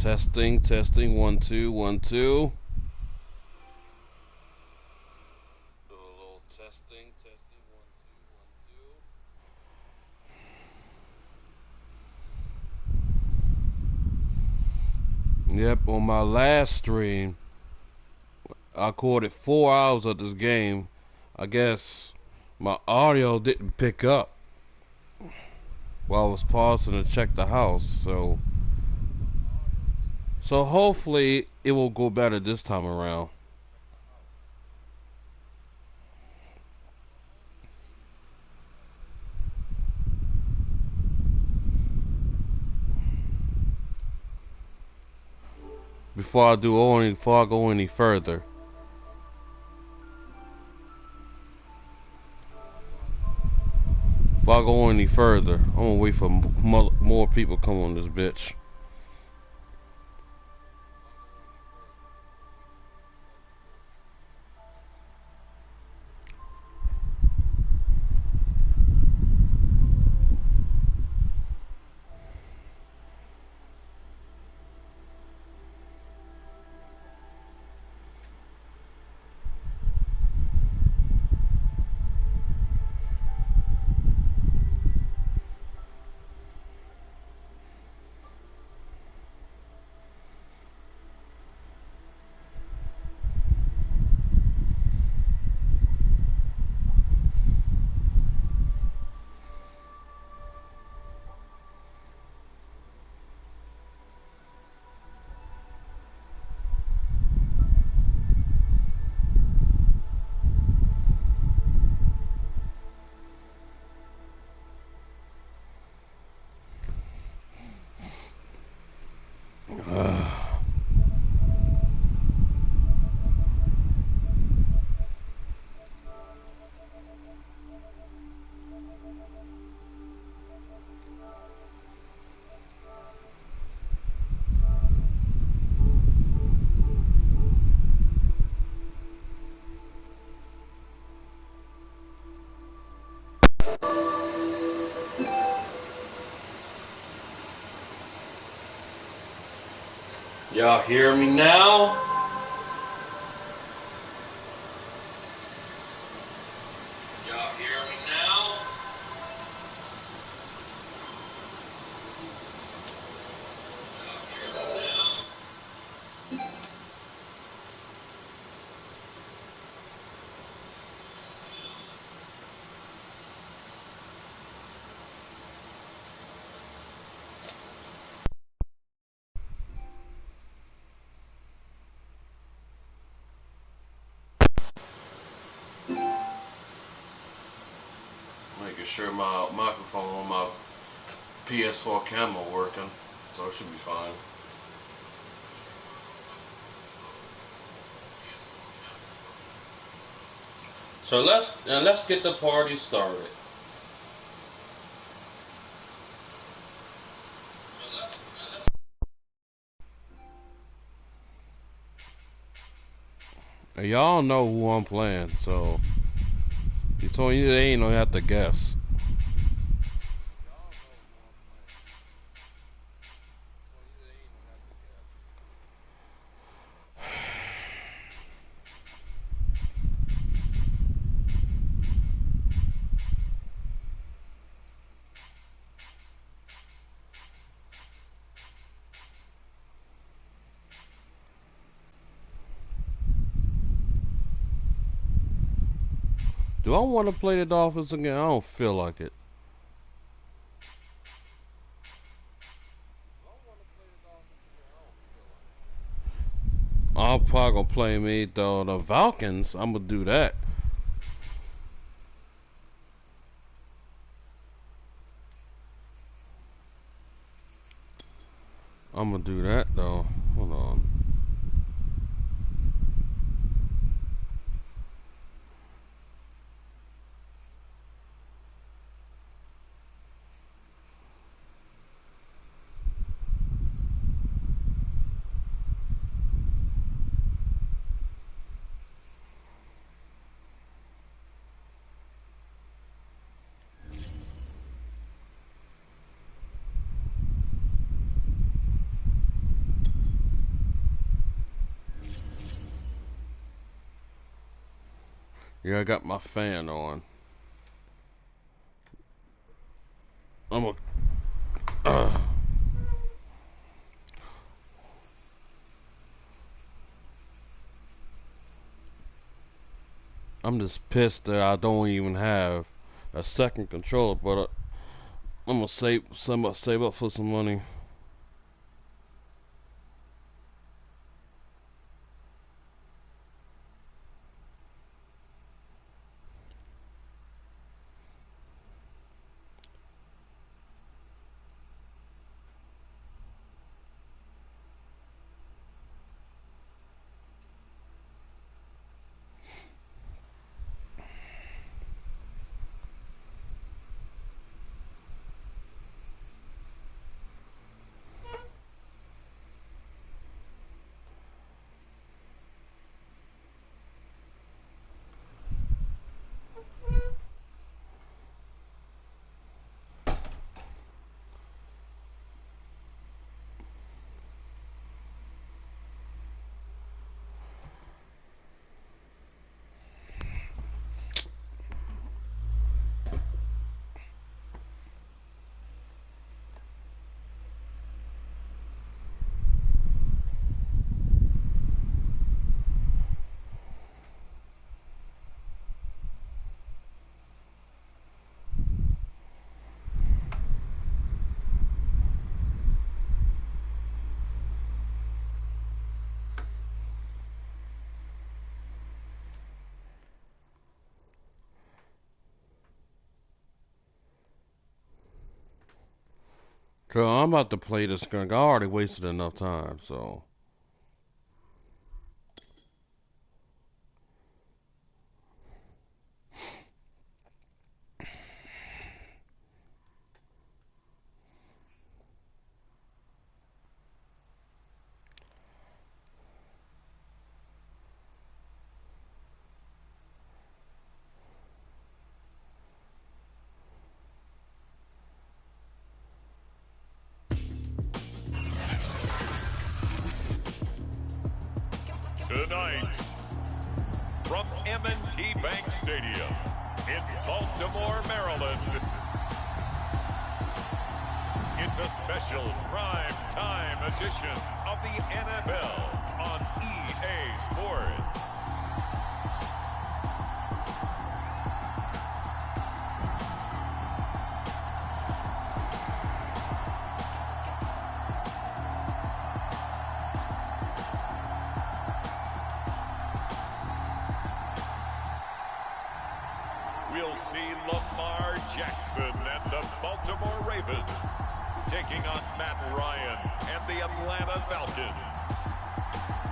Testing, testing, 1 2 1 2. Do a little testing, testing, 1 2 1 2. Yep, on my last stream, I recorded 4 hours of this game. I guess my audio didn't pick up while I was pausing to check the house, so hopefully it will go better this time around. Before I go any further. Before I go any further, I'm gonna wait for more people to come on this bitch. Y'all hear me now? Y'all hear me now? Y'all hear me now? Making sure my microphone on my PS4 camera working, so it should be fine. So let's get the party started. And y'all know who I'm playing, so you told you they ain't gonna have to guess. Do I want to play the Dolphins again? I don't feel like it. I'm probably gonna play me though the Falcons. I'm gonna do that. I'm gonna do that though. Hold on. Yeah, I got my fan on. I'm just pissed that I don't even have a second controller, but I'm gonna save up for some money. So I'm about to play this gun. I already wasted enough time, so. Tonight, from M&T Bank Stadium in Baltimore, Maryland, it's a special prime time edition of the NFL on EA Sports. We'll see Lamar Jackson and the Baltimore Ravens taking on Matt Ryan and the Atlanta Falcons.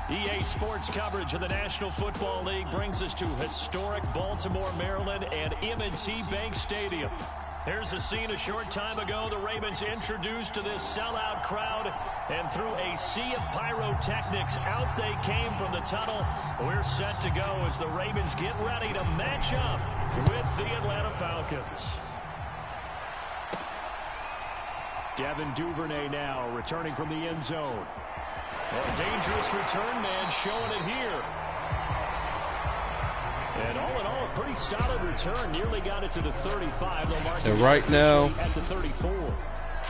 EA Sports coverage of the National Football League brings us to historic Baltimore, Maryland and M&T Bank Stadium. There's a scene a short time ago the Ravens introduced to this sellout crowd, and through a sea of pyrotechnics, out they came from the tunnel. We're set to go as the Ravens get ready to match up with the Atlanta Falcons. Devin Duvernay now returning from the end zone. A dangerous return man showing it here. And all in all, a pretty solid return. Nearly got it to the 35. And right now, at the 34.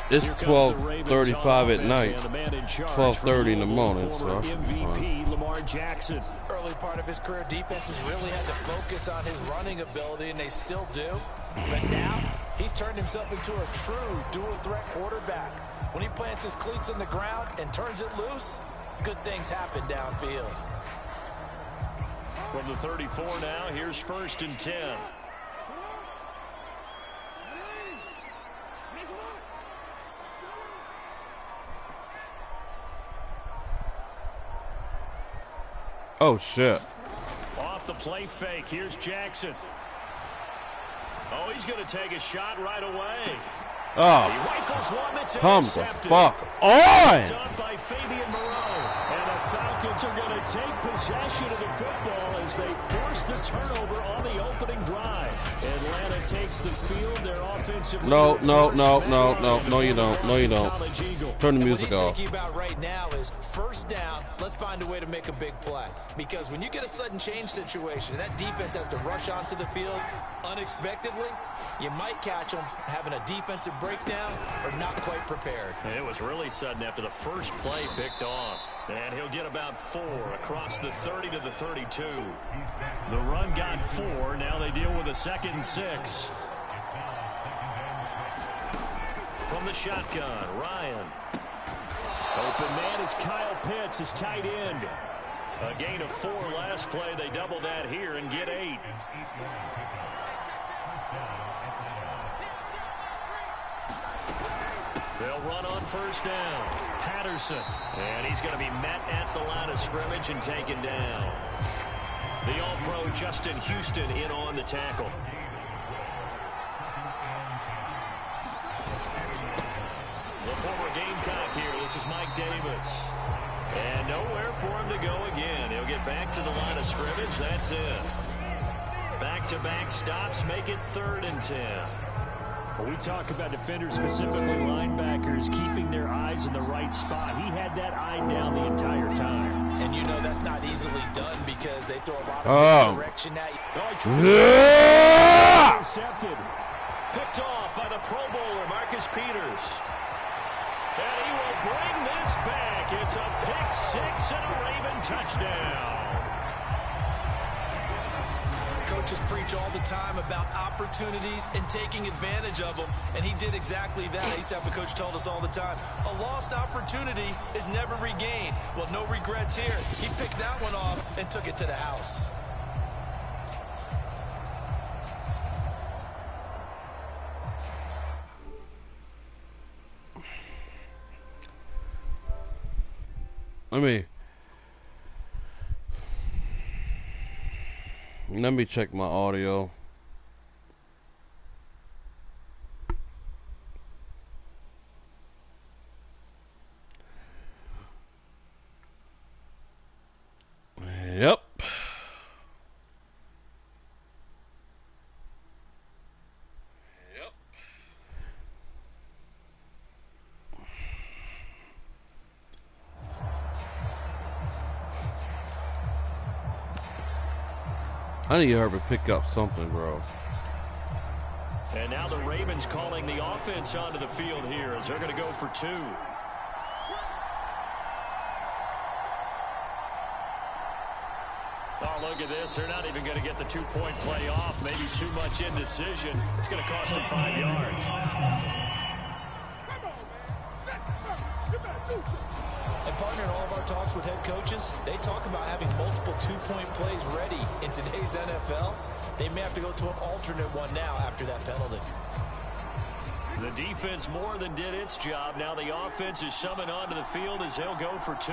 it's 12:35 at night, 12:30 in the morning. So MVP Lamar Jackson. Early part of his career, defenses really had to focus on his running ability, and they still do. But now, he's turned himself into a true dual-threat quarterback. When he plants his cleats in the ground and turns it loose, good things happen downfield. From the 34 now, here's 1st and 10. oh shit. Off the play fake, here's Jackson. Oh, he's going to take a shot right away. Oh, He rifles one that's come the intercepted. fuck on! Done by Fabian Moreau. And the Falcons Patriots are going to take possession of the football as they force the turnover on the opening drive. Atlanta takes the field. Their offensive No, leader, no, of course, no, Matt no, Ryan, no, the no, you former don't. No, you Boston don't. College Eagle. Turn the And music what he's off. thinking about right now is first down, let's find a way to make a big play. Because when you get a sudden change situation, and that defense has to rush onto the field unexpectedly, you might catch them having a defensive breakdown or not quite prepared. It was really sudden after the first play picked off. And he'll get about 4 across the 30 to the 32. The run got 4. Now they deal with a 2nd and 6. From the shotgun, Ryan. Open man is Kyle Pitts, his tight end. A gain of 4 last play. They double that here and get 8. They'll run on first down. Patterson. And he's going to be met at the line of scrimmage and taken down. The All-Pro Justin Houston in on the tackle. The former Gamecock here. This is Mike Davis. And nowhere for him to go again. He'll get back to the line of scrimmage. That's it. Back-to-back stops make it 3rd and 10. When we talk about defenders, specifically linebackers, keeping their eyes in the right spot. He had that eye down the entire time. And you know that's not easily done because they throw a lot of misdirection at you. Yeah! Intercepted. Picked off by the Pro Bowler, Marcus Peters. And he will bring this back. It's a pick 6 and a Raven touchdown. Coaches preach all the time about opportunities and taking advantage of them, and he did exactly that. I used to have a coach told us all the time, a lost opportunity is never regained. Well, no regrets here. He picked that one off and took it to the house. Let me check my audio. Yep. I need her to pick up something, bro. And now the Ravens calling the offense onto the field here as they're going to go for 2. Oh, look at this. They're not even going to get the 2-point play off. Maybe too much indecision. It's going to cost them 5 yards. And partner, in all of our talks with head coaches, they talk about having multiple 2-point plays ready in today's NFL. They may have to go to an alternate one now after that penalty. The defense more than did its job. Now the offense is summoned onto the field as they'll go for 2.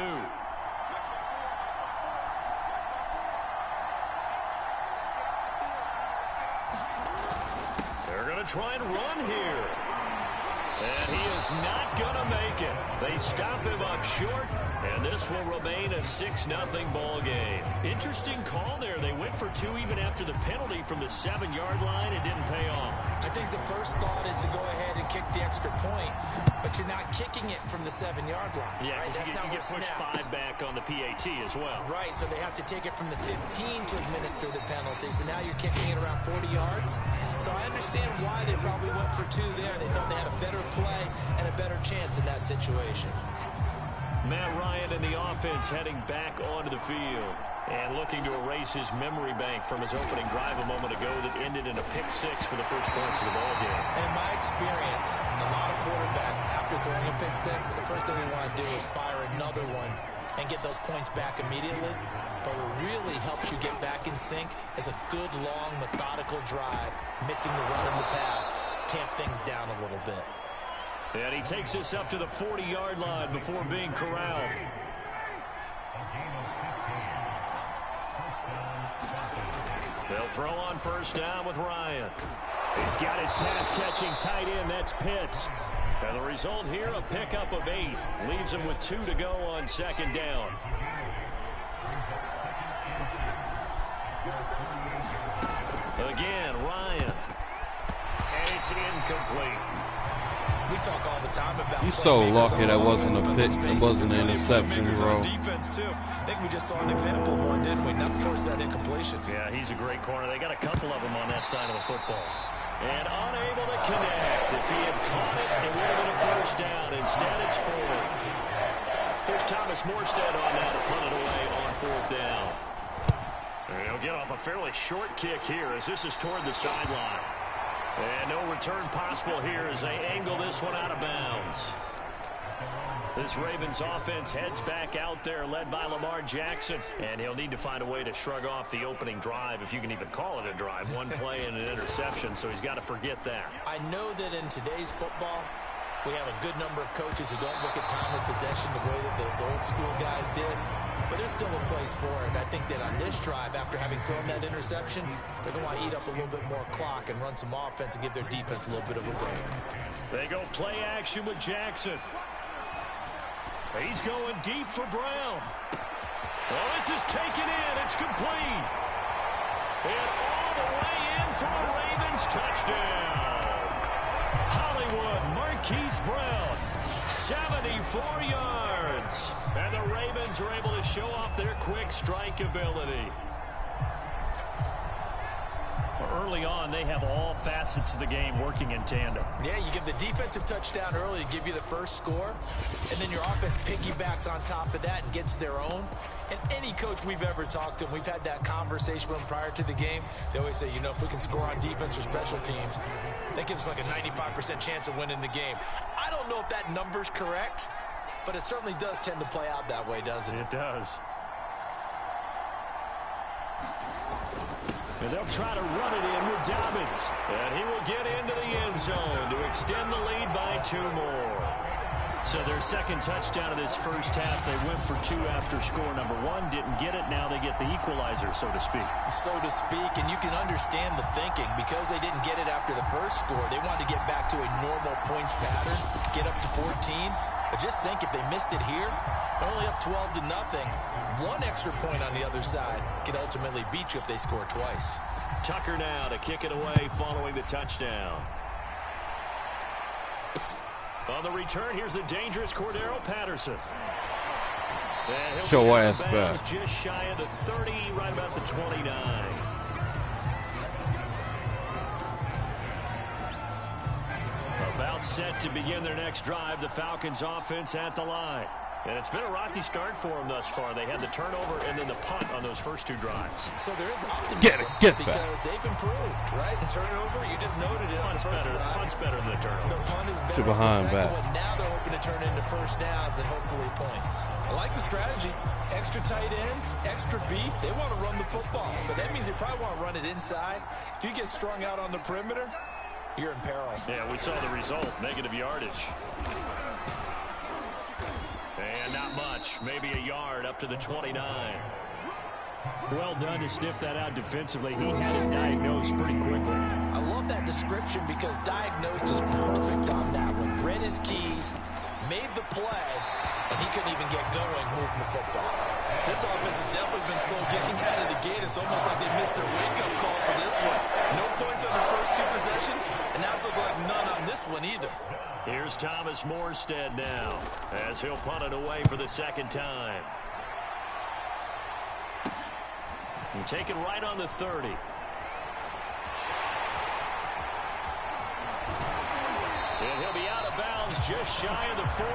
They're going to try and run here. And he is not going to make it. They stop him up short, and this will remain a 6-0 ball game. Interesting call there. They went for 2 even after the penalty from the 7-yard line. It didn't pay off. I think the first thought is to go ahead and kick the extra point, but you're not kicking it from the 7-yard line. Yeah, right? you get pushed 5 back on the PAT as well. Right, so they have to take it from the 15 to administer the penalty. So now you're kicking it around 40 yards. So I understand why they probably went for 2 there. They thought they had a better play and a better chance in that situation. Matt Ryan and the offense heading back onto the field and looking to erase his memory bank from his opening drive a moment ago that ended in a pick 6 for the first points of the ball game. And in my experience, a lot of quarterbacks, after throwing a pick 6, the first thing they want to do is fire another one and get those points back immediately. But what really helps you get back in sync is a good, long, methodical drive, mixing the run and the pass, tamp things down a little bit. And he takes us up to the 40-yard line before being corralled. They'll throw on first down with Ryan. He's got his pass-catching tight end. That's Pitts. And the result here, a pickup of 8. Leaves him with 2 to go on second down. Again, Ryan. And it's incomplete. We talk all the time about You so lucky that wasn't a pick, that wasn't an interception, bro. Defense too. I think we just saw an example of one, didn't we? Not force that incompletion. Yeah, he's a great corner. They got a couple of them on that side of the football. And unable to connect. If he had caught it, it would have been a first down. Instead, it's forward. Here's Thomas Morstead on now to punt it away on fourth down. He'll get off a fairly short kick here as this is toward the sideline. And no return possible here as they angle this one out of bounds. This Ravens offense heads back out there, led by Lamar Jackson. And he'll need to find a way to shrug off the opening drive, if you can even call it a drive. One play and an interception, so he's got to forget that. I know that in today's football, we have a good number of coaches who don't look at time of possession the way that the old school guys did. But there's still a place for it. And I think that on this drive, after having thrown that interception, they're going to want to eat up a little bit more clock and run some offense and give their defense a little bit of a break. They go play action with Jackson. He's going deep for Brown. Well, this is taken in. It's complete. And all the way in for a Ravens touchdown. Hollywood Marquise Brown, 74 yards. And the Ravens are able to show off their quick strike ability. Early on, they have all facets of the game working in tandem. Yeah, you give the defensive touchdown early to give you the first score, and then your offense piggybacks on top of that and gets their own. And any coach we've ever talked to, and we've had that conversation with them prior to the game, they always say, you know, if we can score on defense or special teams, that gives us like a 95% chance of winning the game. I don't know if that number's correct, but it certainly does tend to play out that way, doesn't it? It does. And they'll try to run it in with Dobbins. And he will get into the end zone to extend the lead by 2 more. So their second touchdown of this first half, they went for 2 after score number 1. Didn't get it. Now they get the equalizer, so to speak. So to speak, and you can understand the thinking. Because they didn't get it after the first score, they wanted to get back to a normal points pattern, get up to 14. But just think, if they missed it here, they're only up 12-0. 1 extra point on the other side could ultimately beat you if they score twice. Tucker now to kick it away following the touchdown. On the return, here's the dangerous Cordero Patterson. Show ass back. Just shy of the 30, right about the 29. About set to begin their next drive, the Falcons offense at the line. And it's been a rocky start for them thus far. They had the turnover and then the punt on those first 2 drives. So there is optimism get because back. they've improved, right? And turnover, you just noted it. Punt's better than the turnover. The punt is better To behind than the second back. one. Now they're hoping to turn into first downs and hopefully points. I like the strategy. Extra tight ends, extra beef. They want to run the football, but that means they probably want to run it inside. If you get strung out on the perimeter, you're in peril. Yeah, we saw the result, negative yardage. And not much, maybe a yard up to the 29. Well done to sniff that out defensively. He had it diagnosed pretty quickly. I love that description because diagnosed is perfect on that one. Read his keys, made the play, and he couldn't even get going moving the football. This offense has definitely been slow getting out of the gate. It's almost like they missed their wake-up call for this one. No points on the first 2 possessions, and now it's looking like none on this one either. Here's Thomas Morstead now as he'll punt it away for the second time. And take it right on the 30. And he'll be out of bounds just shy of the 40.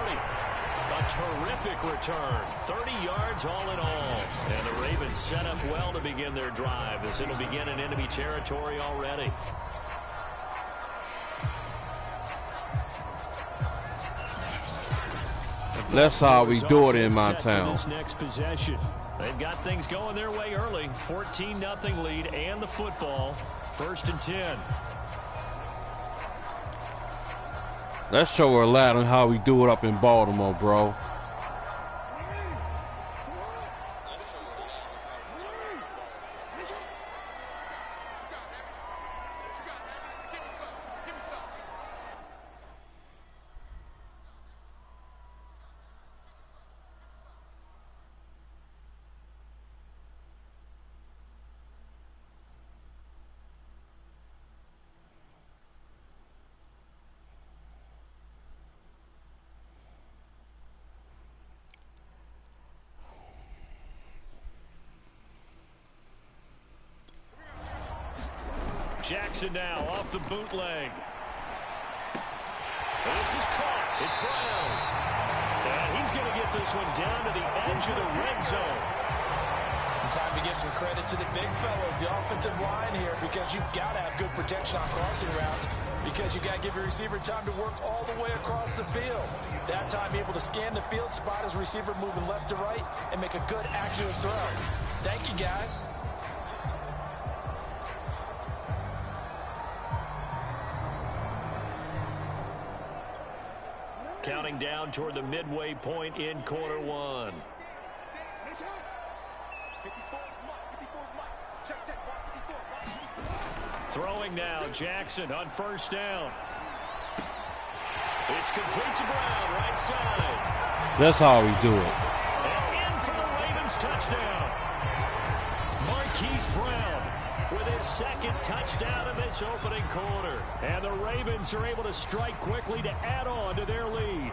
A terrific return. 30 yards all in all. And the Ravens set up well to begin their drive as it'll begin in enemy territory already. That's how we do it in my town. This next possession. They've got things going their way early. 14-0 lead and the football. 1st and 10. Let's show her a lot on how we do it up in Baltimore, bro. Jackson now off the bootleg. This is caught. It's Brown. And he's going to get this one down to the edge of the red zone. Time to give some credit to the big fellas, the offensive line here, because you've got to have good protection on crossing routes, because you've got to give your receiver time to work all the way across the field. That time able to scan the field, spot his receiver moving left to right, and make a good, accurate throw. Thank you, guys. Counting down toward the midway point in quarter one. Throwing now, Jackson on first down. It's complete to Brown, right side. That's how we do it. And in for the Ravens touchdown. Marquise Brown with his second touchdown of this opening quarter. And the Ravens are able to strike quickly to add on to their lead.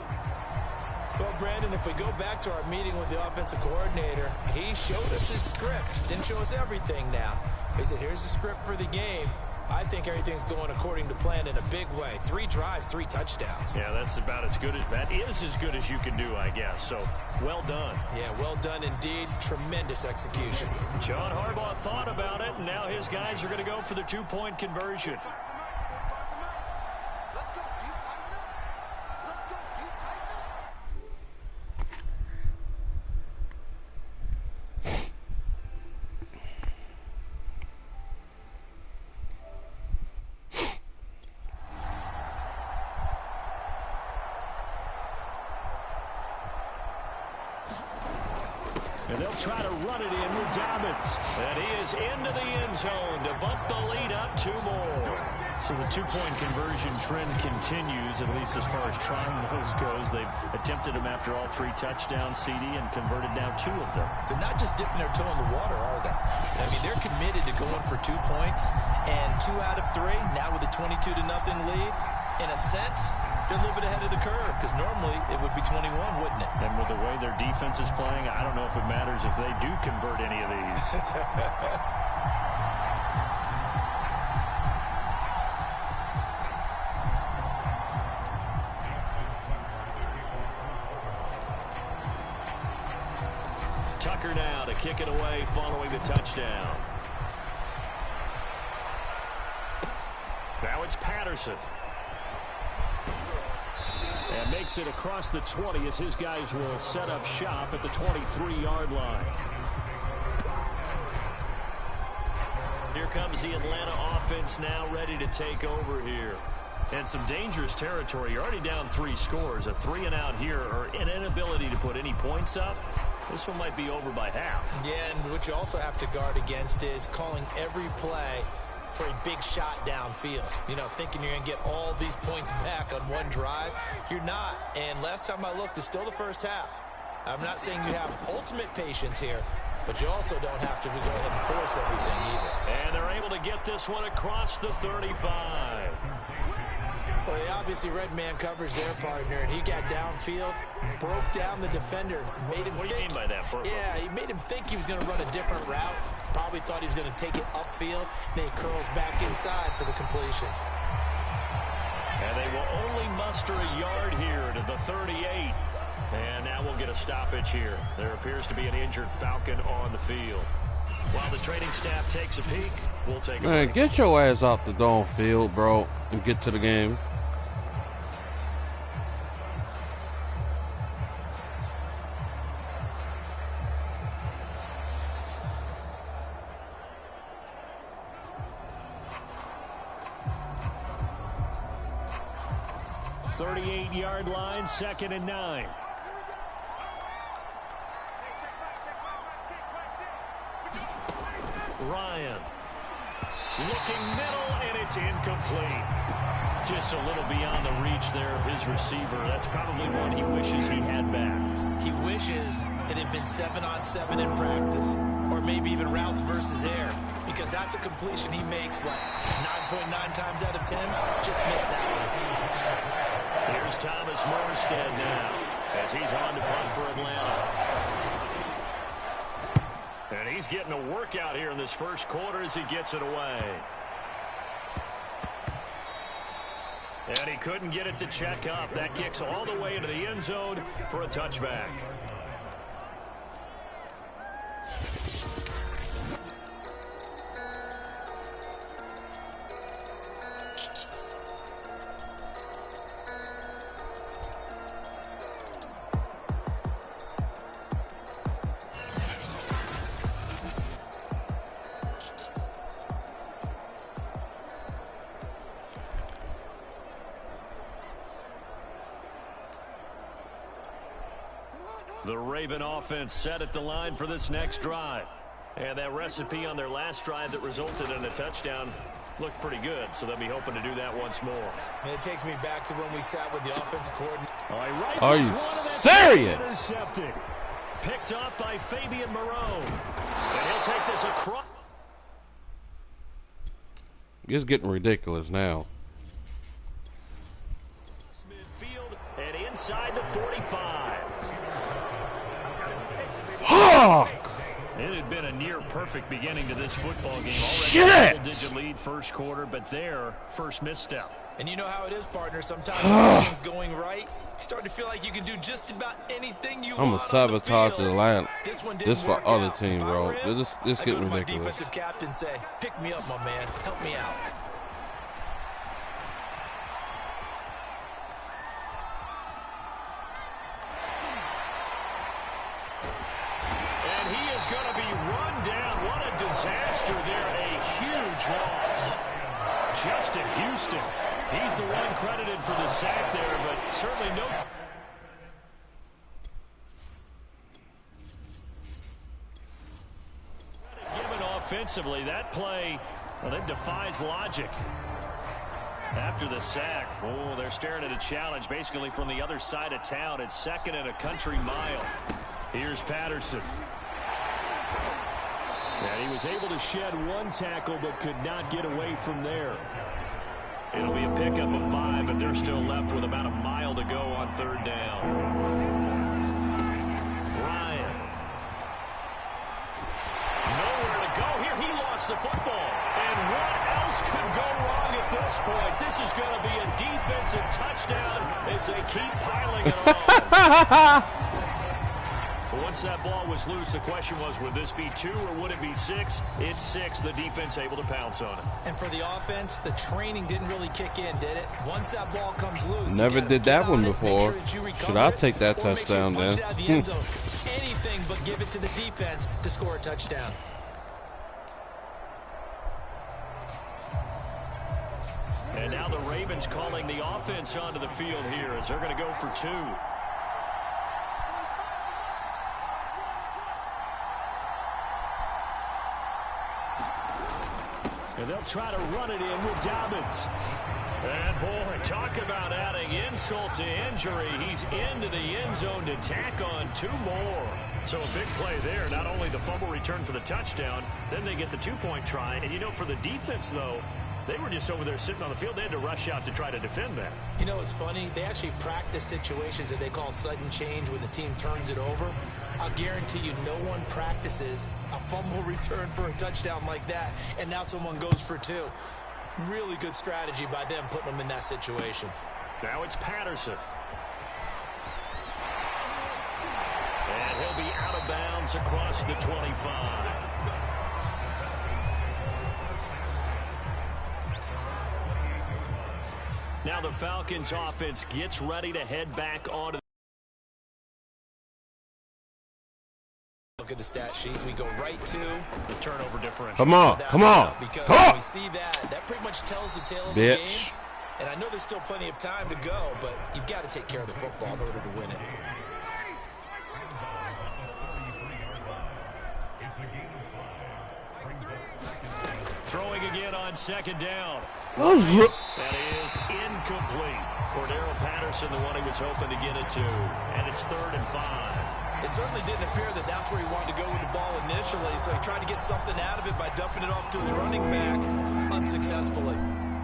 Well, Brandon, if we go back to our meeting with the offensive coordinator, he showed us his script. Didn't show us everything now. He said, here's the script for the game. I think everything's going according to plan in a big way. 3 drives, 3 touchdowns. Yeah, that's about as good as that is as good as you can do, I guess. So, well done. Yeah, well done indeed. Tremendous execution. John Harbaugh thought about it, and now his guys are going to go for the 2-point conversion. And they'll try to run it in with Dobbins. And he is into the end zone to bump the lead up 2 more. So the 2-point conversion trend continues, at least as far as trying those goes. They've attempted them after all 3 touchdowns, CD, and converted now 2 of them. They're not just dipping their toe in the water, are they? I mean, they're committed to going for 2 points, and 2 out of 3, now with a 22-0 lead. In a sense, they're a little bit ahead of the curve, because normally it would be 21, wouldn't it? And with the way their defense is playing, I don't know if it matters if they do convert any of these. Tucker now to kick it away following the touchdown. Now it's Patterson. And makes it across the 20 as his guys will set up shop at the 23-yard line. Here comes the Atlanta offense now ready to take over here. And some dangerous territory. You're already down 3 scores. A 3-and-out here, or an inability to put any points up. This one might be over by half. Yeah, and what you also have to guard against is calling every play for a big shot downfield. You know, thinking you're going to get all these points back on one drive. You're not. And last time I looked, it's still the first half. I'm not saying you have ultimate patience here, but you also don't have to go ahead and force everything either. And they're able to get this one across the 35. Well, they obviously red man covers their partner, and he got downfield, broke down the defender, made him What do you mean by that? Yeah, he made him think he was going to run a different route. Probably thought he was going to take it upfield. Then he curls back inside for the completion. And they will only muster a yard here to the 38. And now we'll get a stoppage here. There appears to be an injured Falcon on the field. While the training staff takes a peek, we'll take a break. Man, get your ass off the darn field, bro, and get to the game. Yard line, 2nd and 9. Ryan looking middle, and it's incomplete. Just a little beyond the reach there of his receiver. That's probably one he wishes he had back. He wishes it had been 7-on-7 in practice, or maybe even routes versus air, because that's a completion he makes, what, 9.9 times out of 10? Just missed that one. Here's Thomas Morstead now as he's on to punt for Atlanta. And he's getting a workout here in this first quarter as he gets it away. And he couldn't get it to check up. That kicks all the way into the end zone for a touchback. The Raven offense set at the line for this next drive. And that recipe on their last drive that resulted in a touchdown looked pretty good, so they'll be hoping to do that once more. And it takes me back to when we sat with the offensive coordinator. Are you serious? Intercepted. Picked up by Fabian Marone. And he'll take this across. It's getting ridiculous now. Midfield and inside the 45. It had been a near-perfect beginning to this football game. Already double-digit lead first quarter, but their first misstep. And you know how it is, partner. Sometimes when things going right, you start to feel like you can do just about anything you want. I'm gonna sabotage the line. This for other team, bro. This getting ridiculous. My defensive captain say, "Pick me up, my man. Help me out." Going to be run down. What a disaster there. A huge loss. Justin Houston. He's the one credited for the sack there, but certainly no. Given offensively, that play, well, it defies logic. After the sack, oh, they're staring at a challenge basically from the other side of town. It's second and a country mile. Here's Patterson. And he was able to shed one tackle but could not get away from there. It'll be a pickup of 5, but they're still left with about a mile to go on third down. Ryan. Nowhere to go here. He lost the football. And what else could go wrong at this point? This is going to be a defensive touchdown as they keep piling it on. Once that ball was loose, the question was, would this be 2 or would it be 6? It's 6. The defense able to pounce on it. And for the offense, the training didn't really kick in, did it? Once that ball comes loose, never did that one before. Should I take that touchdown then? Anything but give it to the defense to score a touchdown. And now the Ravens calling the offense onto the field here as they're going to go for 2. And they'll try to run it in with Dobbins. And, boy, talk about adding insult to injury. He's into the end zone to tack on 2 more. So a big play there. Not only the fumble return for the touchdown, then they get the 2-point try. And, you know, for the defense, though, they were just over there sitting on the field. They had to rush out to try to defend that. You know, it's funny. They actually practice situations that they call sudden change when the team turns it over. I'll guarantee you no one practices a fumble return for a touchdown like that, and now someone goes for 2. Really good strategy by them putting them in that situation. Now it's Patterson. And he'll be out of bounds across the 25. Now the Falcons offense gets ready to head back onto. Look at the stat sheet. We go right to the turnover differential. Come on, come on. Because come when on. we see that pretty much tells the tale of Bitch. the game. And I know there's still plenty of time to go, but you've got to take care of the football in order to win it. Throwing again on second down. Oh, That is incomplete. Cordero Patterson, the one he was hoping to get it to. And it's 3rd and 5. It certainly didn't appear that that's where he wanted to go with the ball initially, so he tried to get something out of it by dumping it off to his running back unsuccessfully.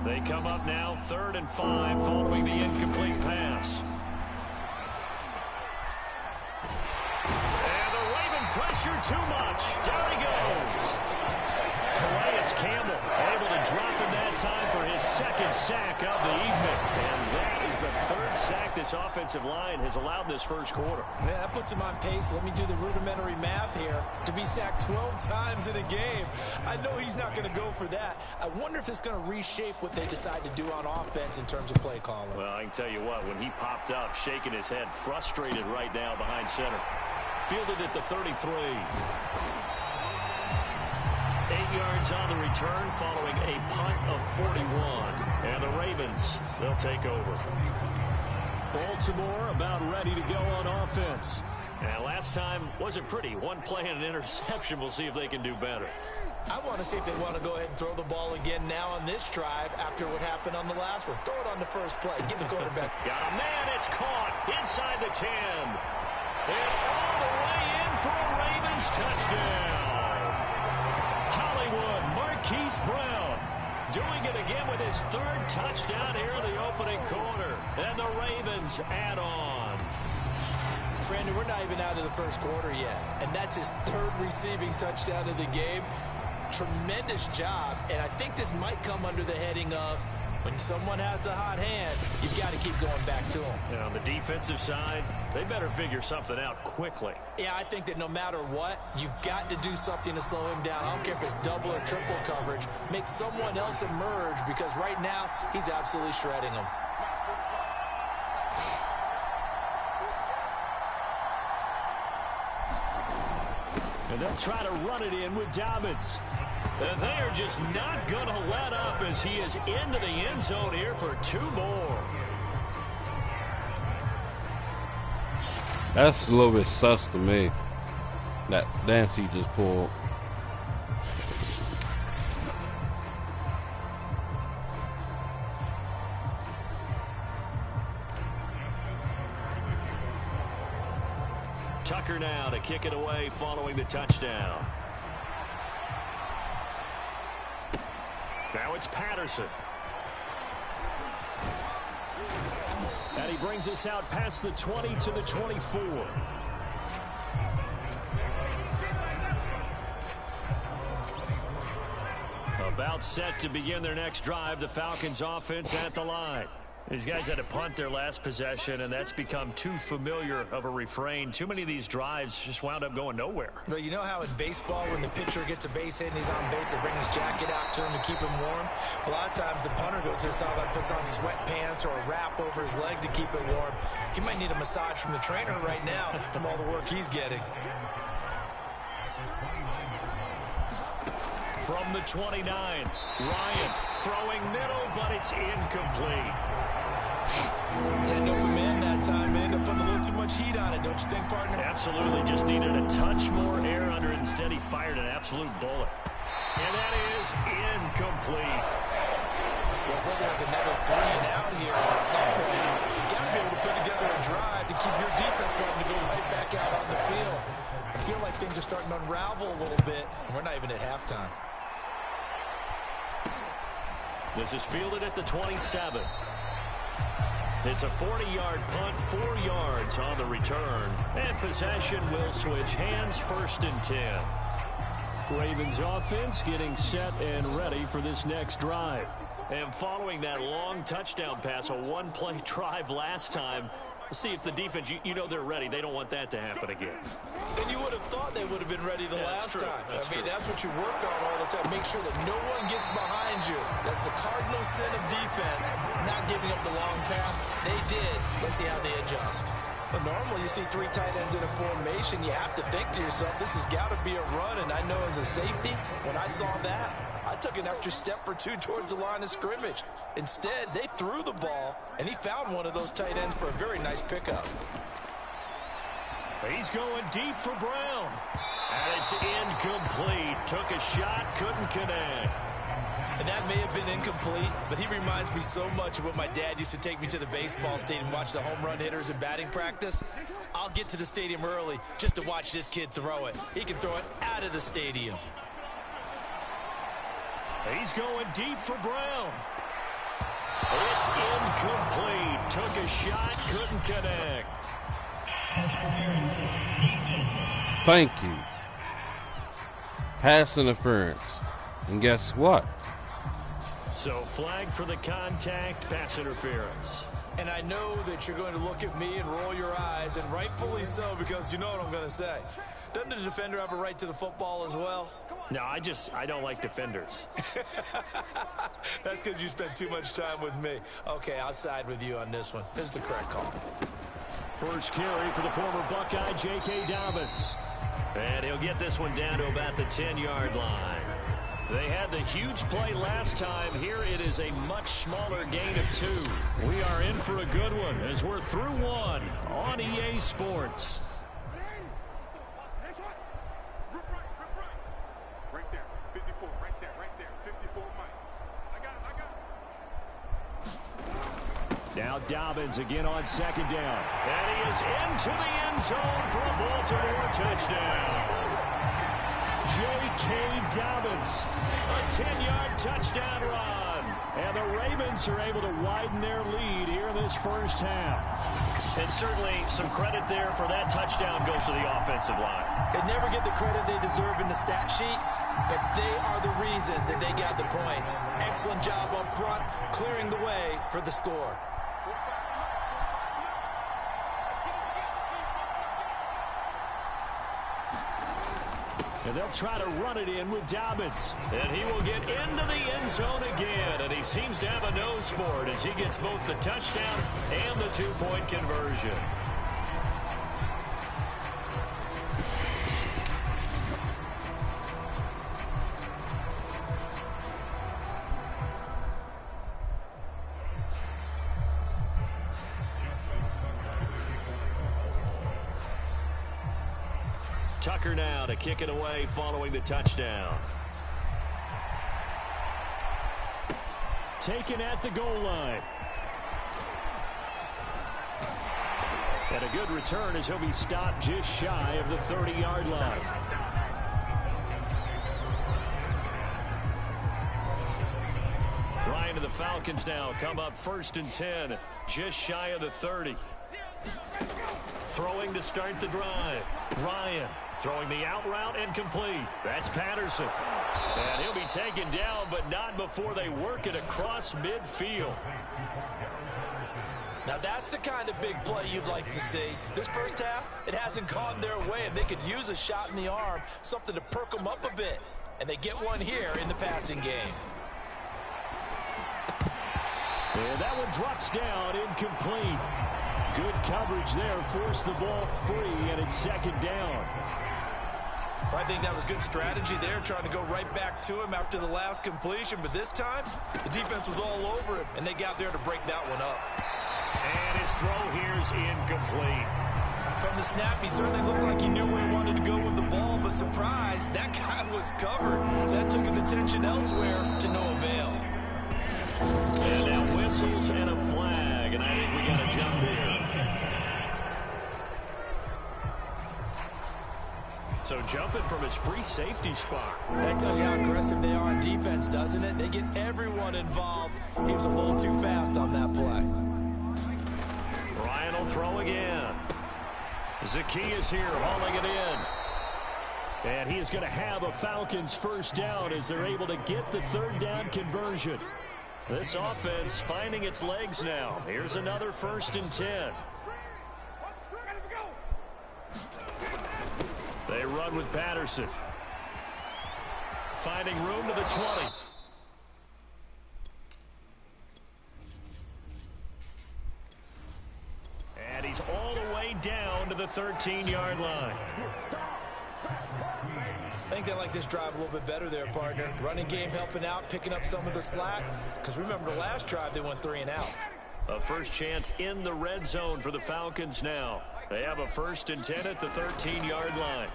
They come up now 3rd and 5 following the incomplete pass. And the Raven pressure too much. Down he goes. Calais Campbell able to drop in that time for his 2nd sack of the evening. And this offensive line has allowed this first quarter. Yeah, that puts him on pace. Let me do the rudimentary math here. To be sacked 12 times in a game, I know he's not going to go for that. I wonder if it's going to reshape what they decide to do on offense in terms of play calling. Well, I can tell you what, when he popped up, shaking his head, frustrated right now behind center. Fielded at the 33. 8 yards on the return following a punt of 41. And the Ravens, they'll take over. Baltimore about ready to go on offense. And last time wasn't pretty. One play and an interception. We'll see if they can do better. I want to see if they want to go ahead and throw the ball again now on this drive after what happened on the last one. Throw it on the first play. Give the quarterback. Got a man. It's caught inside the 10. And all the way in for a Ravens touchdown. Hollywood Marquise Brown doing it again with his third touchdown here in the opening quarter. And the Ravens add on. Brandon, we're not even out of the first quarter yet. And that's his third receiving touchdown of the game. Tremendous job. And I think this might come under the heading of when someone has the hot hand, you've got to keep going back to them. And on the defensive side, they better figure something out quickly. Yeah, I think that no matter what, you've got to do something to slow him down. I don't care if it's double or triple coverage. Make someone else emerge because right now he's absolutely shredding them. And they'll try to run it in with Dobbins. And they are just not going to let up as he is into the end zone here for 2 more. That's a little bit sus to me. That dance he just pulled. Tucker now to kick it away following the touchdown. Now it's Patterson. And he brings us out past the 20 to the 24. About set to begin their next drive. The Falcons offense at the line. These guys had to punt their last possession, and that's become too familiar of a refrain. Too many of these drives just wound up going nowhere. Well, you know how in baseball, when the pitcher gets a base hit and he's on base, they bring his jacket out to him to keep him warm? A lot of times the punter goes to the sideline, puts on sweatpants or a wrap over his leg to keep it warm. He might need a massage from the trainer right now from all the work he's getting. From the 29, Ryan throwing middle, but it's incomplete. Had an open man that time and ended up putting a little too much heat on it, don't you think, partner? Absolutely, just needed a touch more air under it. Instead, he fired an absolute bullet. And that is incomplete. Well, it's looking like another 3 and out here, and at some point, you got to be able to put together a drive to keep your defense from having to go right back out on the field. I feel like things are starting to unravel a little bit, and we're not even at halftime. This is fielded at the 27. It's a 40-yard punt, 4 yards on the return. And possession will switch hands, 1st and 10. Ravens offense getting set and ready for this next drive. And following that long touchdown pass, a one-play drive last time, see if the defense, you know they're ready. They don't want that to happen again. And you would have thought they would have been ready the last time. That's what you work on all the time. Make sure that no one gets behind you. That's the cardinal sin of defense, not giving up the long pass. They did. Let's see how they adjust. But normally you see 3 tight ends in a formation, you have to think to yourself, this has got to be a run. And I know as a safety, when I saw that, I took an extra step or 2 towards the line of scrimmage. Instead, they threw the ball, and he found one of those tight ends for a very nice pickup. He's going deep for Brown. And it's incomplete. Took a shot, couldn't connect. And that may have been incomplete, but he reminds me so much of when my dad used to take me to the baseball stadium and watch the home run hitters in batting practice. I'll get to the stadium early just to watch this kid throw it. He can throw it out of the stadium. He's going deep for Brown. It's incomplete. Took a shot, couldn't connect. Thank you. Pass interference. And guess what? So flag for the contact, pass interference. And I know that you're going to look at me and roll your eyes, and rightfully so, because you know what I'm going to say. Doesn't the defender have a right to the football as well? No, I don't like defenders. That's because you spent too much time with me. Okay, I'll side with you on this one. Here's the correct call. First carry for the former Buckeye, J.K. Dobbins. And he'll get this one down to about the 10-yard line. They had the huge play last time. Here it is a much smaller gain of 2. We are in for a good one as we're through one on EA Sports. Now Dobbins again on second down. And he is into the end zone for a Baltimore touchdown. J.K. Dobbins, a 10-yard touchdown run. And the Ravens are able to widen their lead here in this first half. And certainly some credit there for that touchdown goes to the offensive line. They never get the credit they deserve in the stat sheet, but they are the reason that they got the points. Excellent job up front, clearing the way for the score. And they'll try to run it in with Dobbins. And he will get into the end zone again. And he seems to have a nose for it as he gets both the touchdown and the 2-point conversion. Tucker now to kick it away following the touchdown. Taken at the goal line. And a good return as he'll be stopped just shy of the 30-yard line. Ryan and the Falcons now come up 1st and 10, just shy of the 30. Throwing to start the drive. Ryan throwing the out route and complete. That's Patterson. And he'll be taken down, but not before they work it across midfield. Now that's the kind of big play you'd like to see. This first half, it hasn't gone their way, and they could use a shot in the arm, something to perk them up a bit. And they get one here in the passing game. And that one drops down, incomplete. Good coverage there, forced the ball free, and it's 2nd down. I think that was good strategy there, trying to go right back to him after the last completion. But this time, the defense was all over him, and they got there to break that one up. And his throw here is incomplete. From the snap, he certainly looked like he knew where he wanted to go with the ball, but surprise, that guy was covered. So that took his attention elsewhere to no avail. And now whistles and a flag, and I think we got a jump here. So jumping from his free safety spot. That tells you how aggressive they are on defense, doesn't it? They get everyone involved. He was a little too fast on that play. Ryan will throw again. Zacchaeus here hauling it in. And he is going to have a Falcons first down as they're able to get the 3rd down conversion. This offense finding its legs now. Here's another 1st and 10. They run with Patterson. Finding room to the 20. And he's all the way down to the 13-yard line. I think they like this drive a little bit better there, partner. Running game helping out, picking up some of the slack. Because remember the last drive, they went 3 and out. A first chance in the red zone for the Falcons now. They have a 1st and 10 at the 13-yard line.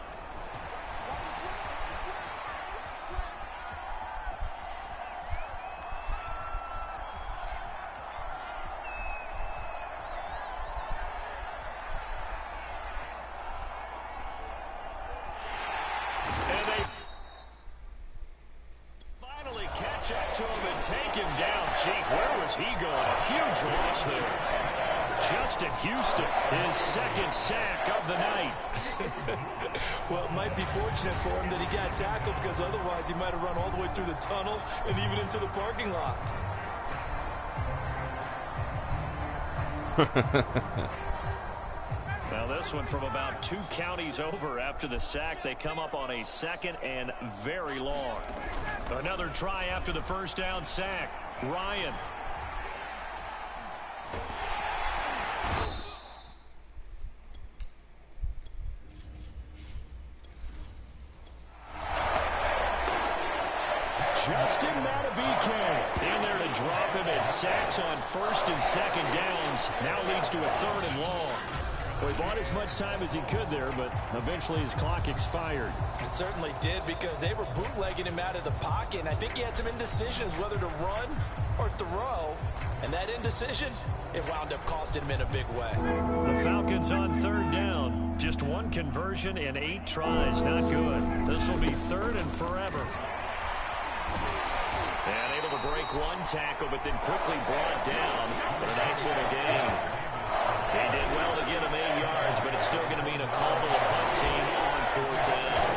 To him and take him down. Jeez, where was he going? A huge loss there. Justin Houston, his 2nd sack of the night. Well, it might be fortunate for him that he got tackled, because otherwise he might have run all the way through the tunnel and even into the parking lot. Well, this one from about 2 counties over after the sack. They come up on a 2nd and very long. Another try after the first down sack. Ryan. Justin Matabike in there to drop him, and sacks on 1st and 2nd downs. Now leads to a 3rd and long. Well, he bought as much time as he could there, but eventually his clock expired. It certainly did, because they were bootlegging him out of the pocket, and I think he had some indecisions whether to run or throw. And that indecision, it wound up costing him in a big way. The Falcons on 3rd down. Just 1 conversion in 8 tries. Not good. This will be 3rd and forever. And able to break 1 tackle, but then quickly brought down for a nice little gain. He did well to get him 8 yards, but it's still going to mean a call to the punt team on 4th down.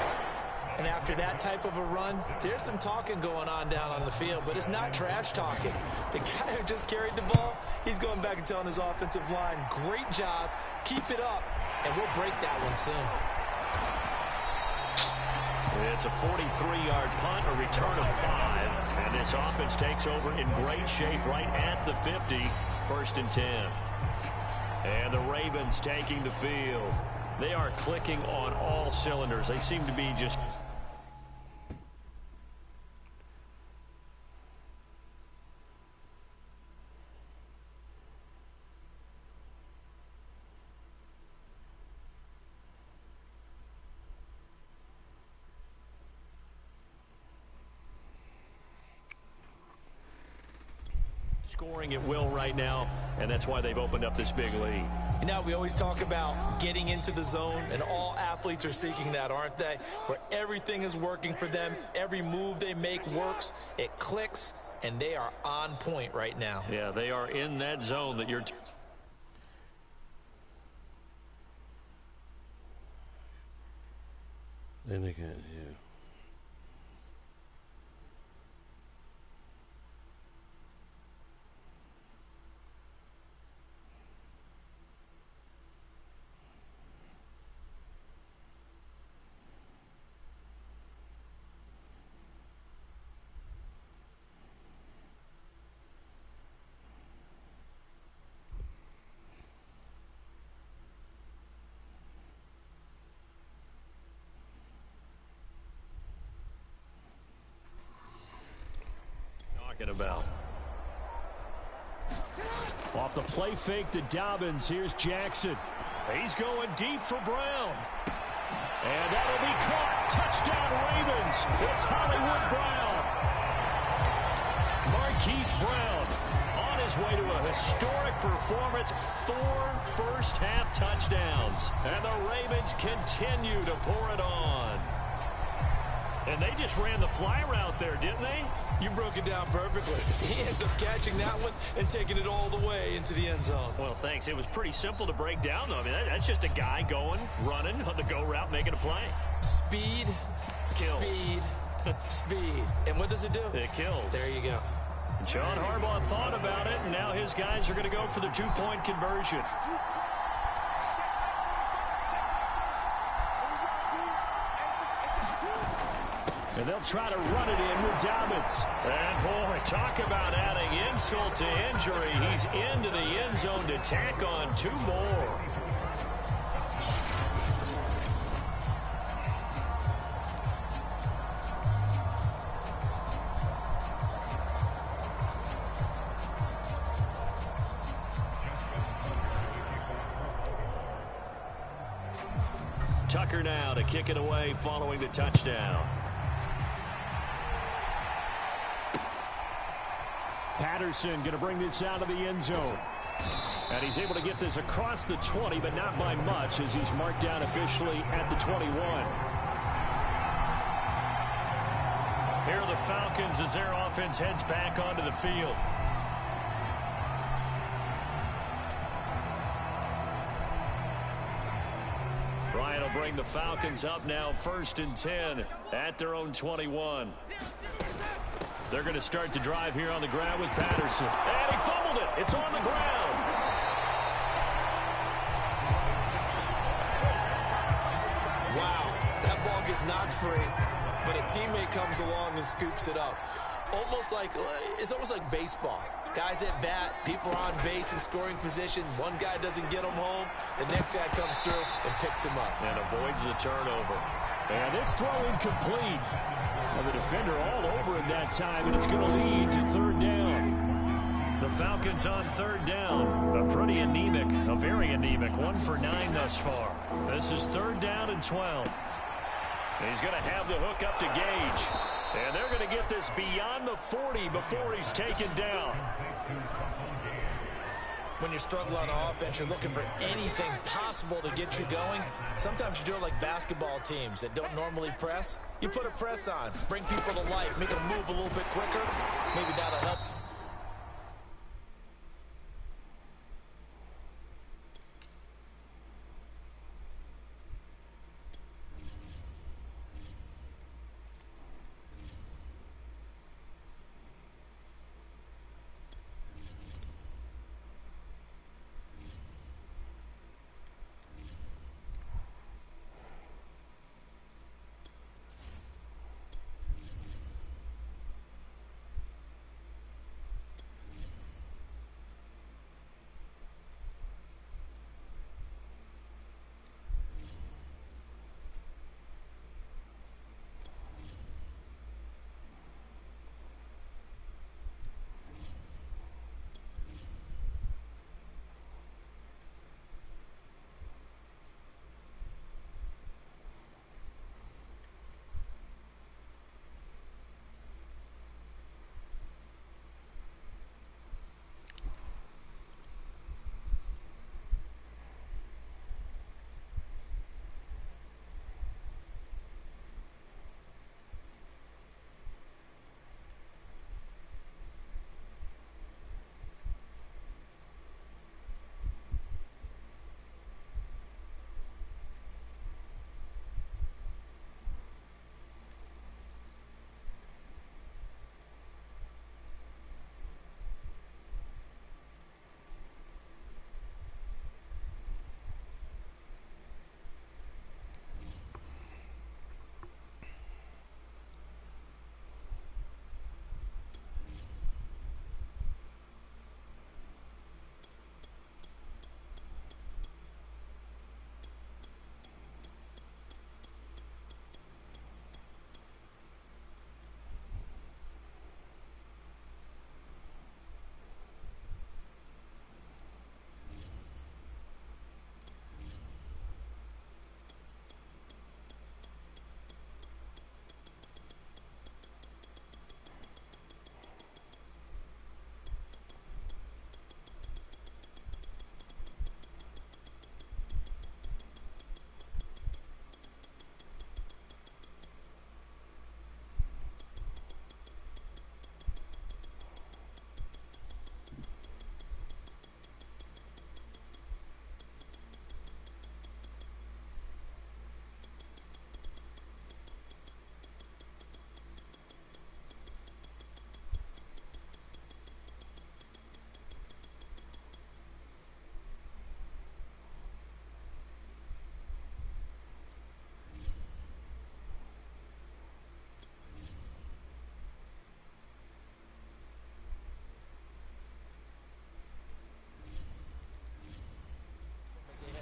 And after that type of a run, there's some talking going on down on the field, but it's not trash talking. The guy who just carried the ball, he's going back and telling his offensive line, great job, keep it up, and we'll break that one soon. It's a 43-yard punt, a return of 5, and this offense takes over in great shape right at the 50, 1st and 10. And the Ravens taking the field. They are clicking on all cylinders. They seem to be just... scoring at will right now, and that's why they've opened up this big lead. You know, we always talk about getting into the zone, and all athletes are seeking that, aren't they? Where everything is working for them, every move they make works, it clicks, and they are on point right now. Yeah, they are in that zone that you're... Then they can't hear. About. Off the play fake to Dobbins. Here's Jackson. He's going deep for Brown. And that'll be caught. Touchdown Ravens. It's Hollywood Brown. Marquise Brown on his way to a historic performance. 4 first-half touchdowns. And the Ravens continue to pour it on. And they just ran the fly route there, didn't they? You broke it down perfectly. He ends up catching that one and taking it all the way into the end zone. Well, thanks. It was pretty simple to break down, though. I mean, that's just a guy going, running on the go route, making a play. Speed, kills. Speed, speed. And what does it do? It kills. There you go. And John Harbaugh thought about it, and now his guys are going to go for the 2-point conversion. And they'll try to run it in with Dobbins. And, boy, talk about adding insult to injury. He's into the end zone to tack on 2 more. Tucker now to kick it away following the touchdown. Patterson going to bring this out of the end zone. And he's able to get this across the 20, but not by much, as he's marked down officially at the 21. Here are the Falcons as their offense heads back onto the field. Ryan will bring the Falcons up now 1st and 10 at their own 21. They're going to start the drive here on the ground with Patterson. And he fumbled it. It's on the ground. is knocked free, but a teammate comes along and scoops it up. It's almost like baseball. Guys at bat, people are on base in scoring position. One guy doesn't get him home. The next guy comes through and picks him up. And avoids the turnover. And this throw incomplete. Well, the defender all over him that time, and it's going to lead to third down. The Falcons on third down. A very anemic 1 for 9 thus far. This is third down and 12. He's going to have the hook up to Gage. And they're going to get this beyond the 40 before he's taken down. When you're struggling on offense, you're looking for anything possible to get you going. Sometimes you do it like basketball teams that don't normally press. You put a press on, bring people to life, make them move a little bit quicker. Maybe that'll help.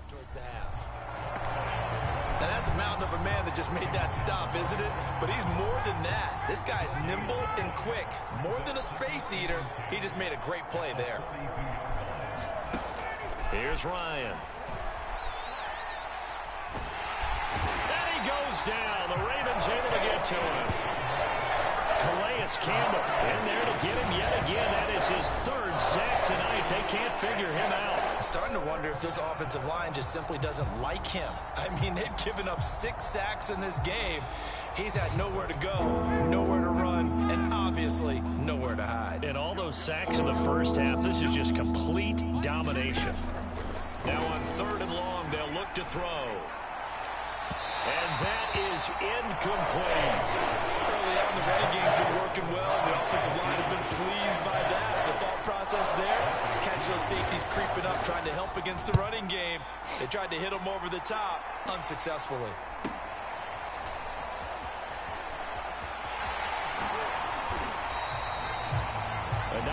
Towards the half. Now that's a mountain of a man that just made that stop, isn't it? But he's more than that. This guy's nimble and quick. More than a space eater. He just made a great play there. Here's Ryan. And he goes down. The Ravens able to get to him. Calais Campbell in there to get him yet again. That is his third sack tonight. They can't figure him out. I'm starting to wonder if this offensive line just simply doesn't like him. I mean, they've given up 6 sacks in this game. He's had nowhere to go, nowhere to run, and obviously nowhere to hide. And all those sacks in the first half, this is just complete domination. Now on third and long, they'll look to throw. And that is incomplete. Early on, the running game's been working well. The offensive line has been pleased by that. The thought process there, catch those safeties creeping up, trying to help against the running game. They tried to hit them over the top, unsuccessfully.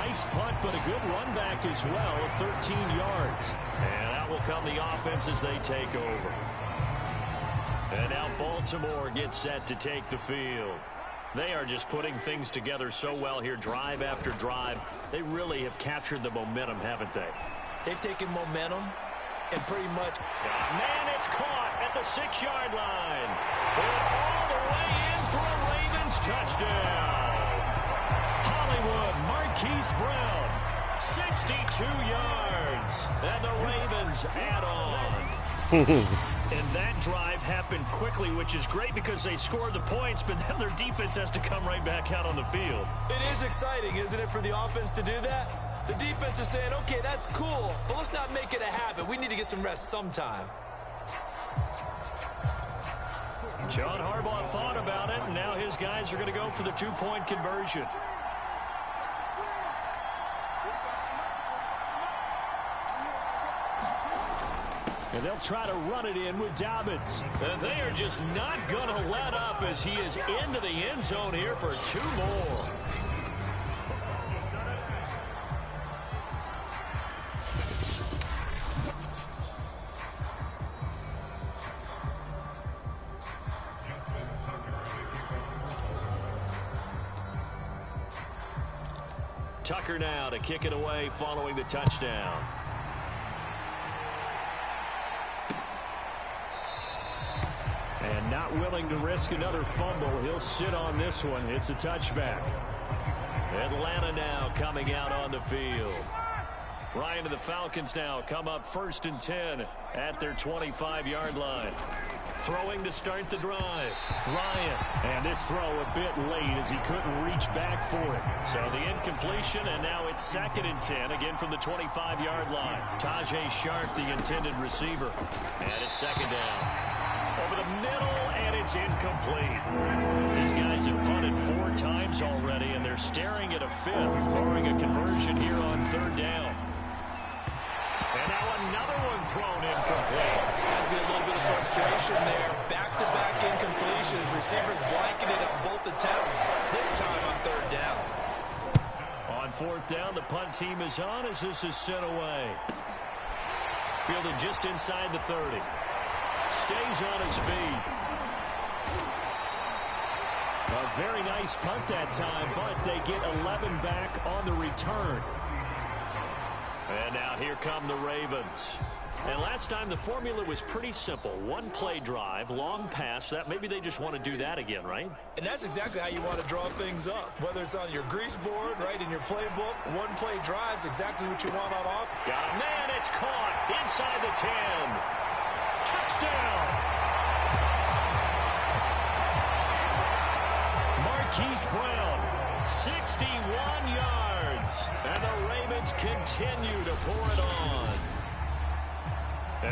Nice punt, but a good run back as well of 13 yards. And out will come the offense as they take over. And now Baltimore gets set to take the field. They are just putting things together so well here, drive after drive. They really have captured the momentum, haven't they? They've taken momentum and pretty much... Man, it's caught at the 6-yard line. And all the way in for a Ravens touchdown. Hollywood Marquise Brown, 62 yards. And the Ravens add on. And that drive happened quickly, which is great because they scored the points, but then their defense has to come right back out on the field. It is exciting, isn't it, for the offense to do that? The defense is saying, okay, that's cool, but let's not make it a habit. We need to get some rest sometime. John Harbaugh thought about it, and now his guys are going to go for the 2-point conversion. And they'll try to run it in with Dobbins. And they are just not going to let up as he is into the end zone here for 2 more. Tucker now to kick it away following the touchdown. And not willing to risk another fumble. He'll sit on this one. It's a touchback. Atlanta now coming out on the field. Ryan and the Falcons now come up 1st and 10 at their 25-yard line. Throwing to start the drive. Ryan. And this throw a bit late as he couldn't reach back for it. So the incompletion, and now it's 2nd and 10, again from the 25-yard line. Tajay Sharp, the intended receiver. And it's 2nd down. Over the middle, and it's incomplete. These guys have punted 4 times already, and they're staring at a 5th, barring a conversion here on 3rd down. And now another one thrown incomplete. Has to be a little bit of frustration there. Back-to-back incompletions. Receivers blanketed on both attempts, this time on 3rd down. On 4th down, the punt team is on as this is sent away. Fielded just inside the 30. Stays on his feet. A very nice punt that time, but they get 11 back on the return. And now here come the Ravens. And last time the formula was pretty simple. 1-play drive, long pass. That maybe they just want to do that again, right? And that's exactly how you want to draw things up. Whether it's on your grease board, right, in your playbook, 1-play drive's exactly what you want on off. Man, it's caught inside the 10. Touchdown! Marquise Brown, 61 yards. And the Ravens continue to pour it on.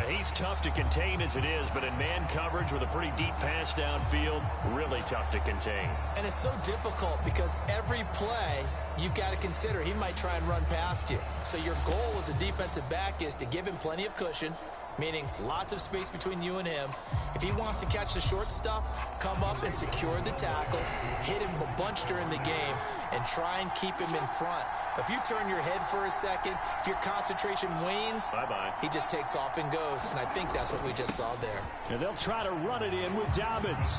He's tough to contain as it is, but in man coverage with a pretty deep pass downfield, really tough to contain. And it's so difficult because every play you've got to consider he might try and run past you. So your goal as a defensive back is to give him plenty of cushion, meaning lots of space between you and him. If he wants to catch the short stuff, come up and secure the tackle, hit him a bunch during the game, and try and keep him in front. But if you turn your head for a second, if your concentration wanes, bye-bye, he just takes off and goes. And I think that's what we just saw there. And they'll try to run it in with Dobbins.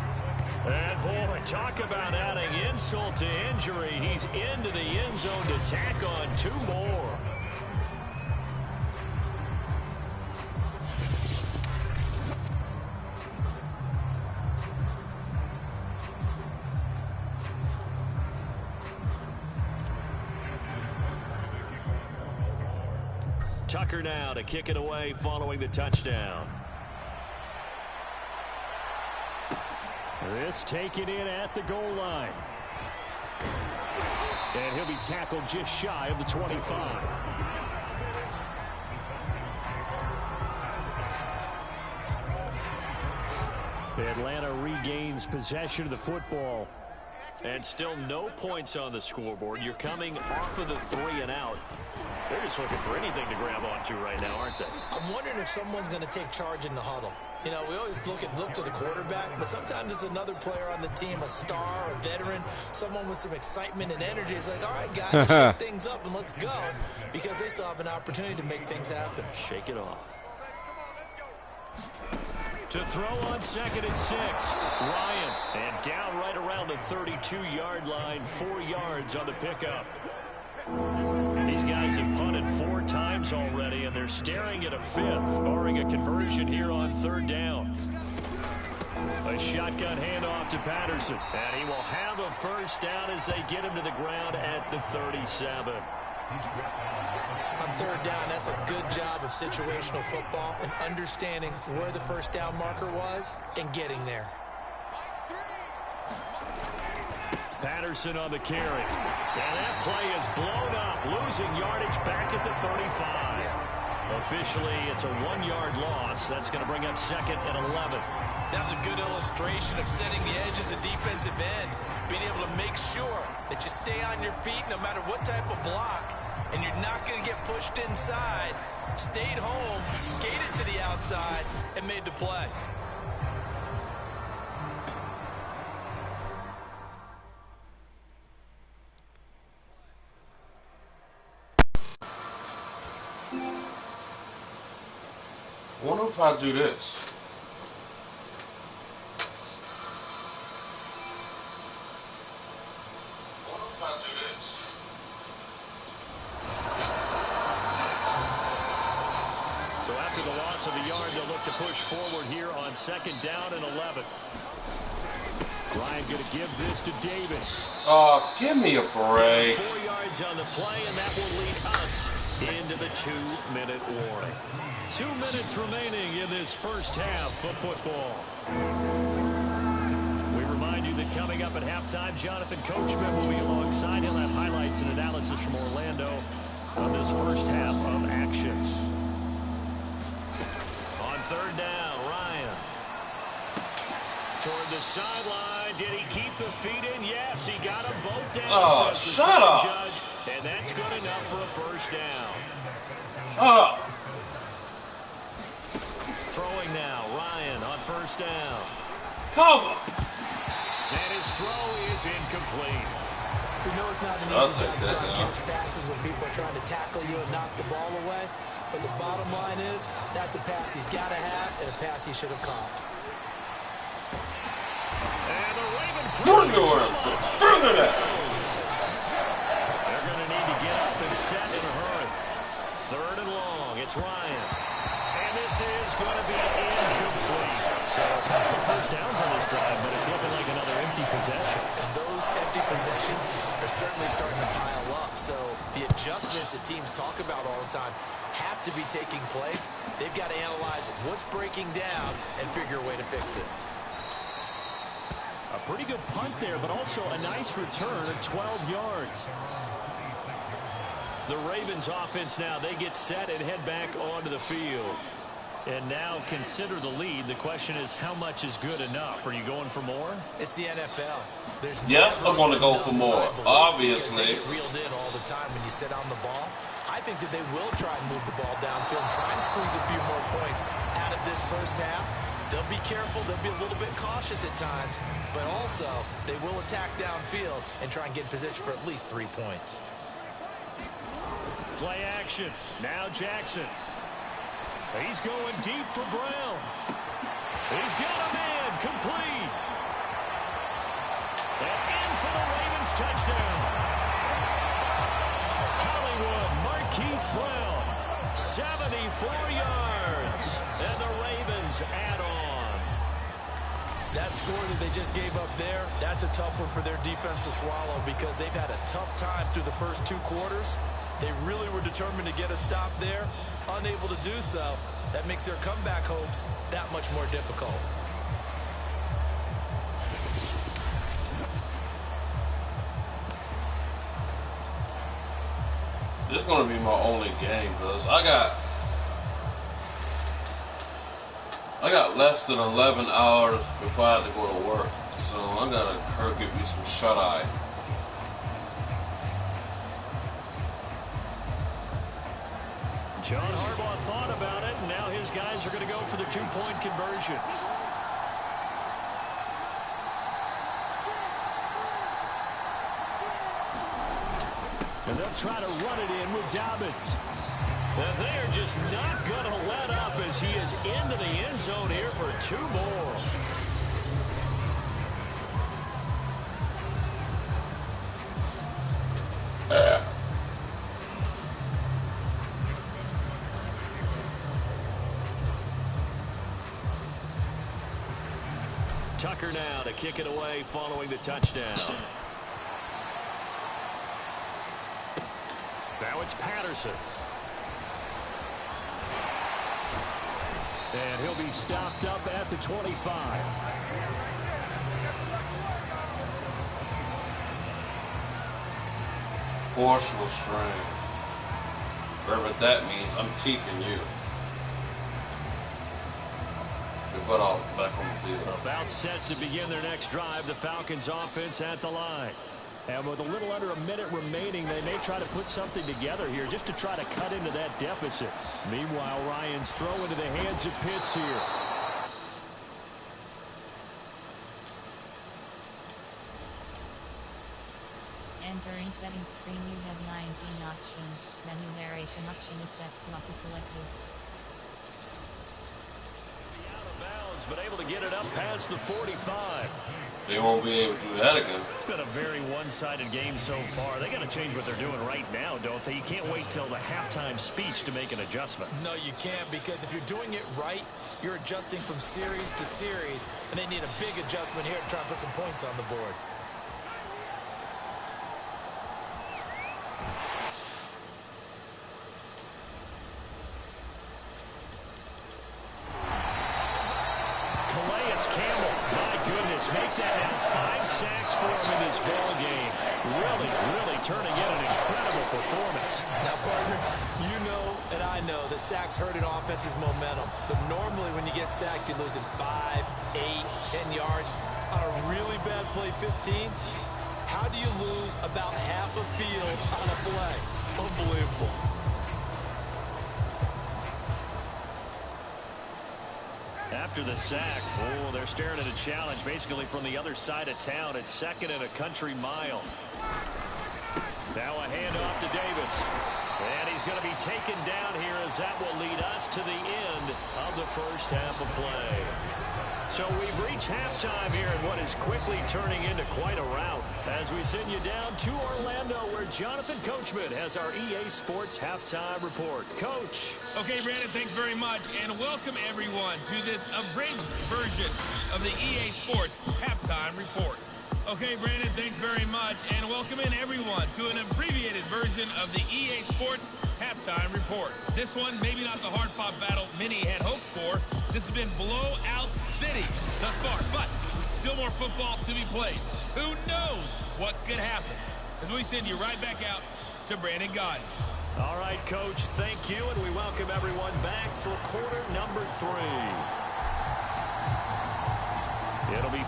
And boy, talk about adding insult to injury. He's into the end zone to tack on 2 more. Tucker now to kick it away following the touchdown. This taken in at the goal line. And he'll be tackled just shy of the 25. Atlanta regains possession of the football. And still no points on the scoreboard. You're coming off of the 3 and out. They're just looking for anything to grab onto right now, aren't they? I'm wondering if someone's going to take charge in the huddle. You know, we always look to the quarterback, but sometimes it's another player on the team, a star, a veteran, someone with some excitement and energy. It's like, all right, guys, shake things up and let's go, because they still have an opportunity to make things happen. Shake it off. To throw on 2nd and 6. Ryan, and down right around the 32-yard line, 4 yards on the pickup. These guys have punted 4 times already, and they're staring at a 5th, barring a conversion here on 3rd down. A shotgun handoff to Patterson, and he will have a 1st down as they get him to the ground at the 37. On 3rd down, that's a good job of situational football and understanding where the 1st down marker was and getting there. Patterson on the carry. And that play is blown up, losing yardage back at the 35. Officially, it's a 1-yard loss. That's going to bring up 2nd and 11. That was a good illustration of setting the edge as a defensive end, being able to make sure that you stay on your feet no matter what type of block, and you're not going to get pushed inside. Stayed home, skated to the outside, and made the play. I wonder if I do this. So after the loss of the yard, they'll look to push forward here on 2nd down and 11. Ryan going to give this to Davis. Oh, give me a break. 4 yards on the play, and that will lead us into the 2-minute warning. 2 minutes remaining in this first half of football. We remind you that coming up at halftime, Jonathan Coachman will be alongside. He'll have highlights and analysis from Orlando on this first half of action. On 3rd down, Ryan. Toward the sideline. Did he keep the feet in? Yes, he got them both down. Oh, shut up. Judge, and that's good enough for a 1st down. Shut up. Throwing now, Ryan on 1st down. Cover. And his throw is incomplete. We know it's not an easy job to try and catch passes when people are trying to tackle you and knock the ball away. But the bottom line is, that's a pass he's got to have and a pass he should have caught. And the Raven Bring it on. Bring it on. They're going to need to get up and set in a hurry. 3rd and long. It's Ryan. And this is going to be incomplete. So a couple of 1st downs on this drive, but it's looking like another empty possession. And those empty possessions are certainly starting to pile up. So the adjustments that teams talk about all the time have to be taking place. They've got to analyze what's breaking down and figure a way to fix it. A pretty good punt there, but also a nice return of 12 yards. The Ravens offense now, they get set and head back onto the field. And now consider the lead. The question is, how much is good enough? Are you going for more? It's the NFL. Yes, I'm going to go for more, obviously. They get reeled in all the time when you sit on the ball. I think that they will try and move the ball downfield and try and squeeze a few more points out of this first half. They'll be careful. They'll be a little bit cautious at times. But also, they will attack downfield and try and get in position for at least 3 points. Play action. Now Jackson. He's going deep for Brown. He's got a man complete. And in for the Ravens touchdown. Hollywood Marquise Brown. 74 yards. And the Ravens add on. That score that they just gave up there, that's a tough one for their defense to swallow because they've had a tough time through the first 2 quarters. They really were determined to get a stop there. Unable to do so. That makes their comeback hopes that much more difficult. This is going to be my only game, because I I got less than 11 hours before I have to go to work, so I'm gonna her give me some shut eye. John Harbaugh thought about it, and now his guys are going to go for the two-point conversion. And they'll try to run it in with Dobbins. And they are just not going to let up as he is into the end zone here for 2 more. Tucker now to kick it away following the touchdown. Now it's Patterson. And he'll be stopped up at the 25. Partial strain. Whatever that means, I'm keeping you. But I'll back on the field. About set to begin their next drive. The Falcons offense at the line. And with a little under a minute remaining, they may try to put something together here just to try to cut into that deficit. Meanwhile, Ryan's throw into the hands of Pitts here. Entering settings screen, you have 19 options. Menu narration option is set to auto selected. Out of bounds, but able to get it up past the 45. They won't be able to do that again. It's been a very one-sided game so far. They got to change what they're doing right now, don't they? You can't wait till the halftime speech to make an adjustment. No, you can't, because if you're doing it right, you're adjusting from series to series, and they need a big adjustment here to try and put some points on the board. Make that now 5 sacks for him in this ball game. Really turning in an incredible performance. Now, partner, you know and I know that sacks hurt an offense's momentum. But normally when you get sacked, you lose in 5, 8, 10 yards. On a really bad play, 15. How do you lose about half a field on a play? Unbelievable. After the sack, oh, they're staring at a challenge basically from the other side of town. It's 2nd and a country mile. Now a handoff to Davis. And he's going to be taken down here as that will lead us to the end of the first half of play. So we've reached halftime here in what is quickly turning into quite a rout as we send you down to Orlando where Jonathan Coachman has our EA Sports halftime report. Coach. Okay, Brandon, thanks very much, and welcome everyone to this abridged version of the EA Sports halftime report. Okay, Brandon, thanks very much, and welcome in everyone to an abbreviated version of the EA Sports halftime report. This one, maybe not the hard-fought battle many had hoped for. This has been blowout city thus far, but still more football to be played. Who knows what could happen? As we send you right back out to Brandon Gaudin. All right, Coach, thank you, and we welcome everyone back for quarter number 3. It'll be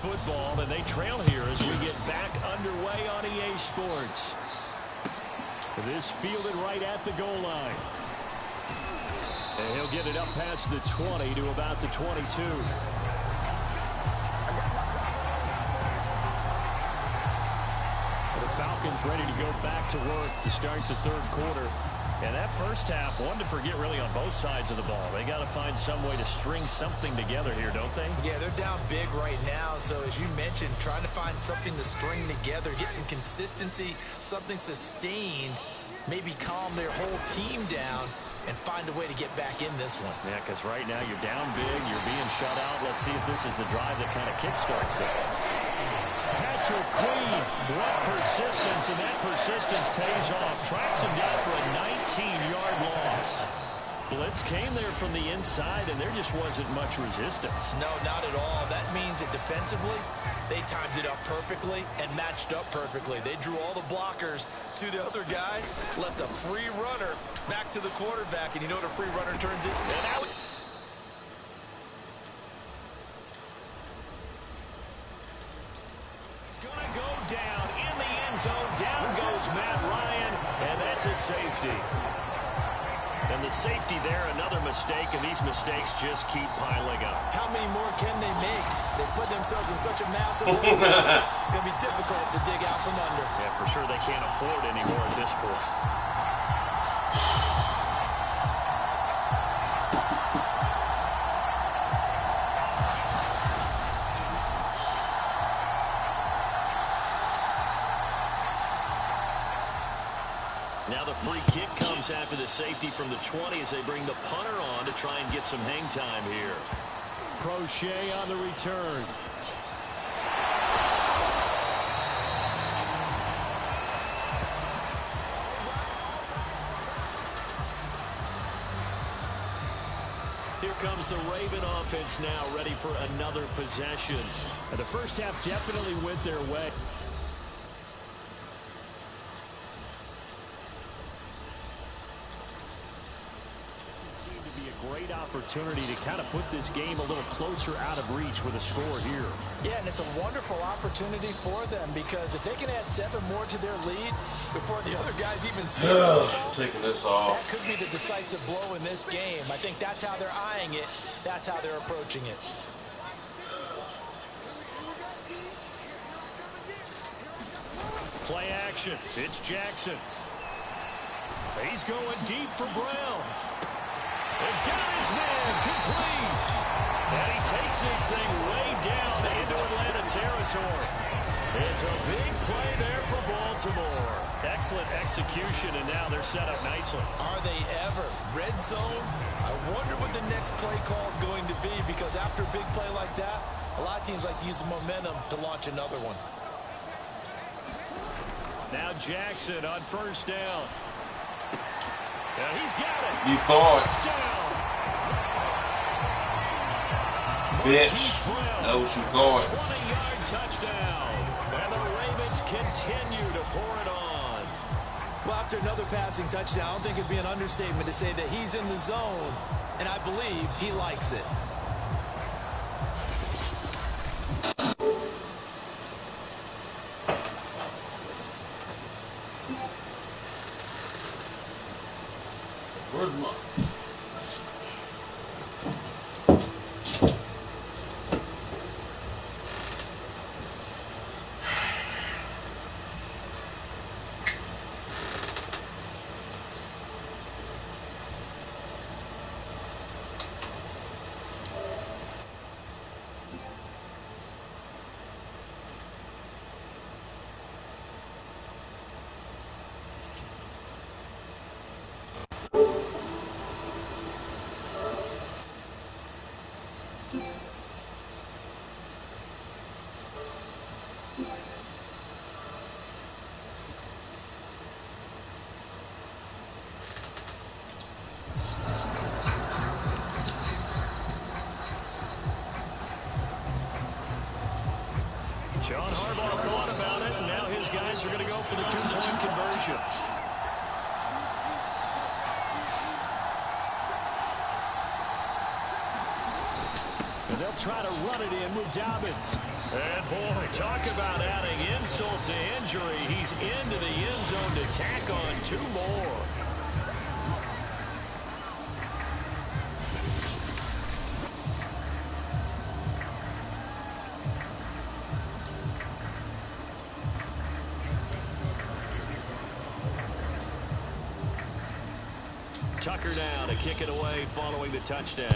football, and they trail here as we get back underway on EA Sports. This fielded right at the goal line. And he'll get it up past the 20 to about the 22. The Falcons ready to go back to work to start the 3rd quarter. And that first half, one to forget really on both sides of the ball. They got to find some way to string something together here, don't they? Yeah, they're down big right now. So as you mentioned, trying to find something to string together, get some consistency, something sustained, maybe calm their whole team down and find a way to get back in this one. Yeah, because right now you're down big, you're being shut out. Let's see if this is the drive that kind of kickstarts that. Patrick Queen, what persistence, and that persistence pays off. Tracks him down for a 19-yard loss. Blitz came there from the inside, and there just wasn't much resistance. No, not at all. That means that defensively, they timed it up perfectly and matched up perfectly. They drew all the blockers to the other guys, left a free runner back to the quarterback, and you know what a free runner turns into? It's going to go down in the end zone. Down goes Matt Ryan, and that's a safety. And the safety there, another mistake, and these mistakes just keep piling up. How many more can they make? They put themselves in such a massive hole. It's going to be difficult to dig out from under. Yeah, for sure they can't afford anymore at this point. Now the free kick comes after the safety from the 20 as they bring the punter on to try and get some hang time here. Crochet on the return. Here comes the Raven offense now, ready for another possession. And the first half definitely went their way. Great opportunity to kind of put this game a little closer out of reach with a score here. Yeah, and it's a wonderful opportunity for them because if they can add 7 more to their lead before the other guys even see it, taking this off. that could be the decisive blow in this game. I think that's how they're eyeing it. That's how they're approaching it. Play action. It's Jackson. He's going deep for Brown. And got his man complete. And he takes this thing way down into Atlanta territory. It's a big play there for Baltimore. Excellent execution, and now they're set up nicely. Are they ever? Red zone? I wonder what the next play call is going to be because after a big play like that, a lot of teams like to use the momentum to launch another one. Now Jackson on first down. Yeah, he's got it. You thought. Touchdown. Bitch. That what you thought. 20-yard touchdown. And the Ravens continue to pour it on. Well, after another passing touchdown, I don't think it'd be an understatement to say that he's in the zone, and I believe he likes it. Where's my... John Harbaugh thought about it, and now his guys are going to go for the two-point conversion. And they'll try to run it in with Dobbins. And boy, talk about adding insult to injury. He's into the end zone to tack on 2 more. Tucker now to kick it away following the touchdown.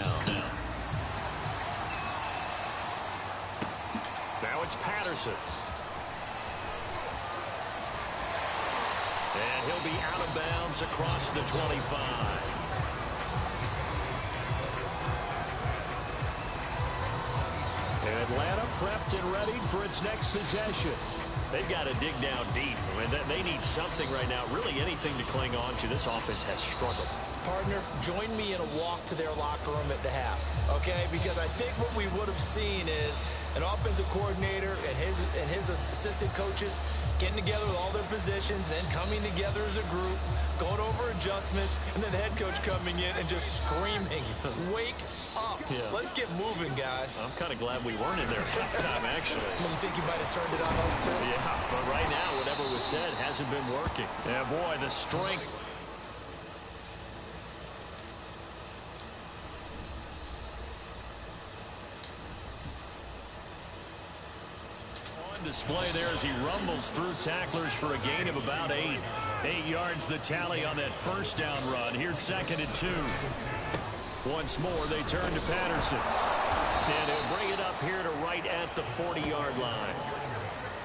Now it's Patterson. And he'll be out of bounds across the 25. And Atlanta prepped and ready for its next possession. They've got to dig down deep. I mean, they need something right now, really anything to cling on to. This offense has struggled. Partner, join me in a walk to their locker room at the half, okay? Because I think what we would have seen is an offensive coordinator and his assistant coaches getting together with all their positions, then coming together as a group, going over adjustments, and then the head coach coming in and just screaming, "Wake up. Yeah. Let's get moving, guys." I'm kind of glad we weren't in there at halftime, actually. You think you might have turned it on us, too? Yeah, but right now, whatever was said hasn't been working. Yeah, boy, the strength. On display there as he rumbles through tacklers for a gain of about 8. 8 yards the tally on that first down run. Here's 2nd and 2. Once more, they turn to Patterson. And he'll bring it up here to right at the 40-yard line.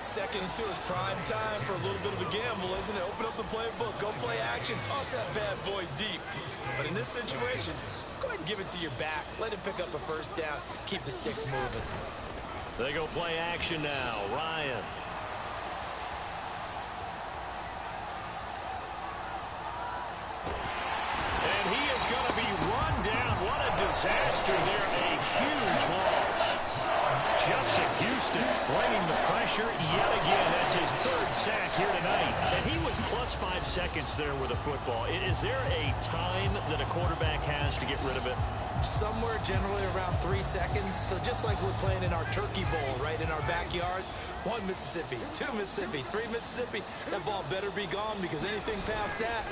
2nd and 2 is prime time for a little bit of a gamble, isn't it? Open up the playbook, go play action, toss that bad boy deep. But in this situation, go ahead and give it to your back. Let him pick up a first down, keep the sticks moving. They go play action now. Ryan. And he is going to be run down. What a disaster there. A huge loss. Justin Houston bringing the pressure yet again. That's his 3rd sack here tonight. And he was plus 5 seconds there with a football. Is there a time that a quarterback has to get rid of it? Somewhere generally around 3 seconds. So just like we're playing in our turkey bowl, right, in our backyards, 1 Mississippi, 2 Mississippi, 3 Mississippi, that ball better be gone because anything past that,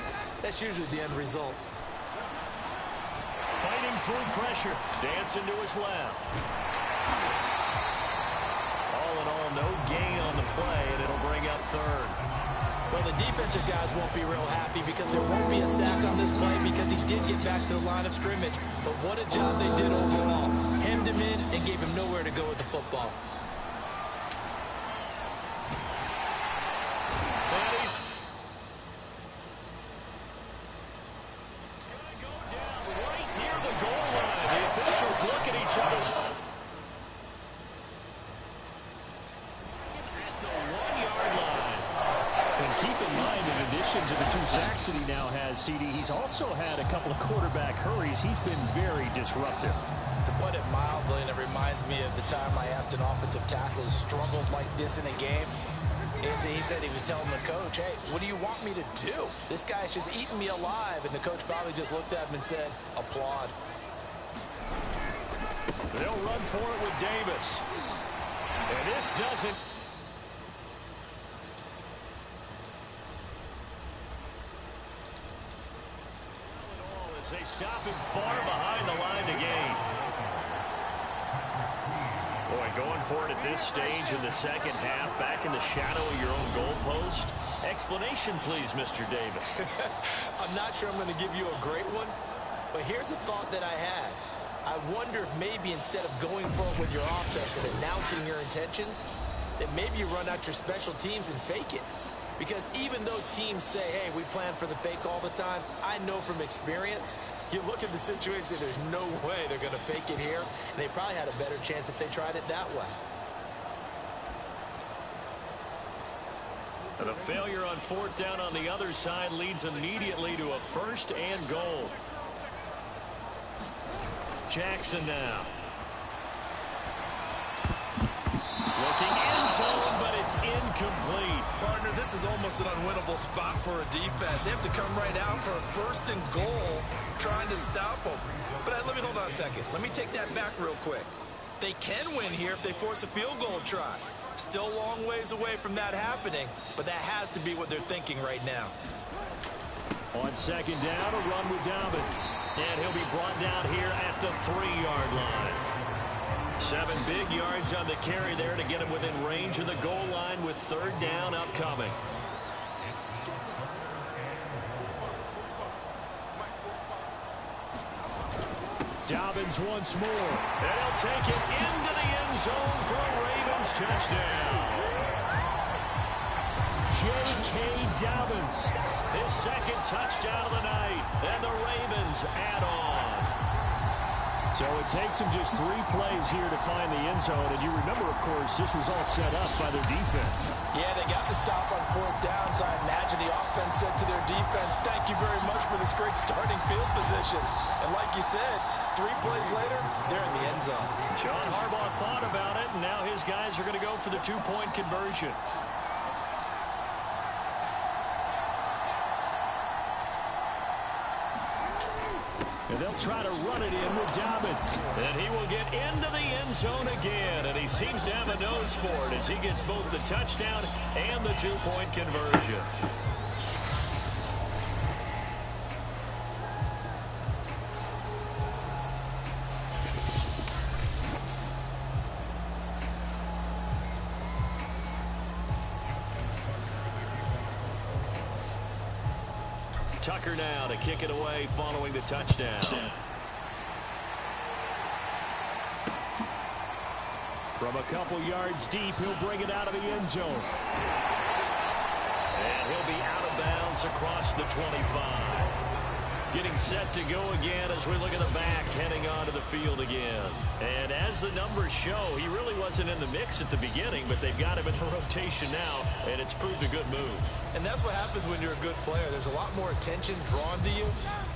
that's usually the end result. Fighting through pressure, dancing to his left. All in all, no gain on the play, and it'll bring up 3rd. Well, the defensive guys won't be real happy because there won't be a sack on this play because he did get back to the line of scrimmage. But what a job they did overall. Hemmed him in and gave him nowhere to go with the football. Sacks that he now has, CD. He's also had a couple of quarterback hurries. He's been very disruptive. To put it mildly, and it reminds me of the time I asked an offensive tackle who struggled like this in a game. He said he was telling the coach, "Hey, what do you want me to do? This guy's just eating me alive." And the coach finally just looked at him and said, "Applaud." They'll run for it with Davis. And this doesn't... They stop him far behind the line to gain. Boy, going for it at this stage in the second half, back in the shadow of your own goalpost. Explanation, please, Mr. Davis. I'm not sure I'm going to give you a great one, but here's a thought that I had. I wonder if maybe instead of going for it with your offense and announcing your intentions, that maybe you run out your special teams and fake it. Because even though teams say, hey, we plan for the fake all the time, I know from experience, you look at the situation and say there's no way they're going to fake it here. And they probably had a better chance if they tried it that way. And a failure on 4th down on the other side leads immediately to a 1st and goal. Jackson now. Looking end zone, but it's incomplete. Partner, this is almost an unwinnable spot for a defense. They have to come right out for a 1st and goal trying to stop them. But let me hold on a second. Let me take that back real quick. They can win here if they force a field goal try. Still a long ways away from that happening, but that has to be what they're thinking right now. On 2nd down, a run with Dobbins. And he'll be brought down here at the 3-yard line. 7 big yards on the carry there to get him within range of the goal line with 3rd down upcoming. Dobbins once more. And he'll take it into the end zone for a Ravens touchdown. J.K. Dobbins, his 2nd touchdown of the night. And the Ravens add on. So it takes them just 3 plays here to find the end zone. And you remember, of course, this was all set up by their defense. Yeah, they got the stop on 4th down, so I imagine the offense said to their defense, thank you very much for this great starting field position. And like you said, 3 plays later, they're in the end zone. John Harbaugh thought about it, and now his guys are going to go for the 2-point conversion. And they'll try to run it in with Dobbins. And he will get into the end zone again. And he seems to have a nose for it as he gets both the touchdown and the 2-point conversion. Tucker now to kick it away following the touchdown. From a couple yards deep, he'll bring it out of the end zone. And he'll be out of bounds across the 25. Getting set to go again as we look at the back heading onto the field again. And as the numbers show, he really wasn't in the mix at the beginning, but they've got him in the rotation now, and it's proved a good move. And that's what happens when you're a good player. There's a lot more attention drawn to you,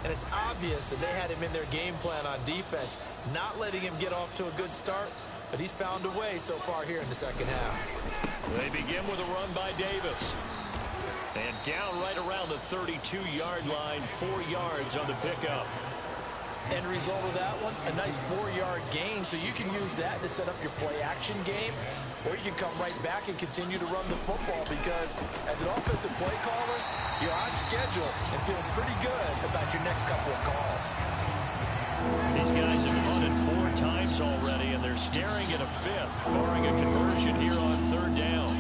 and it's obvious that they had him in their game plan on defense, not letting him get off to a good start, but he's found a way so far here in the second half. They begin with a run by Davis. And down right around the 32-yard line, 4 yards on the pickup. End result of that one, a nice 4-yard gain, so you can use that to set up your play-action game, or you can come right back and continue to run the football because as an offensive play caller, you're on schedule and feeling pretty good about your next couple of calls. These guys have punted 4 times already, and they're staring at a 5th, barring a conversion here on 3rd down.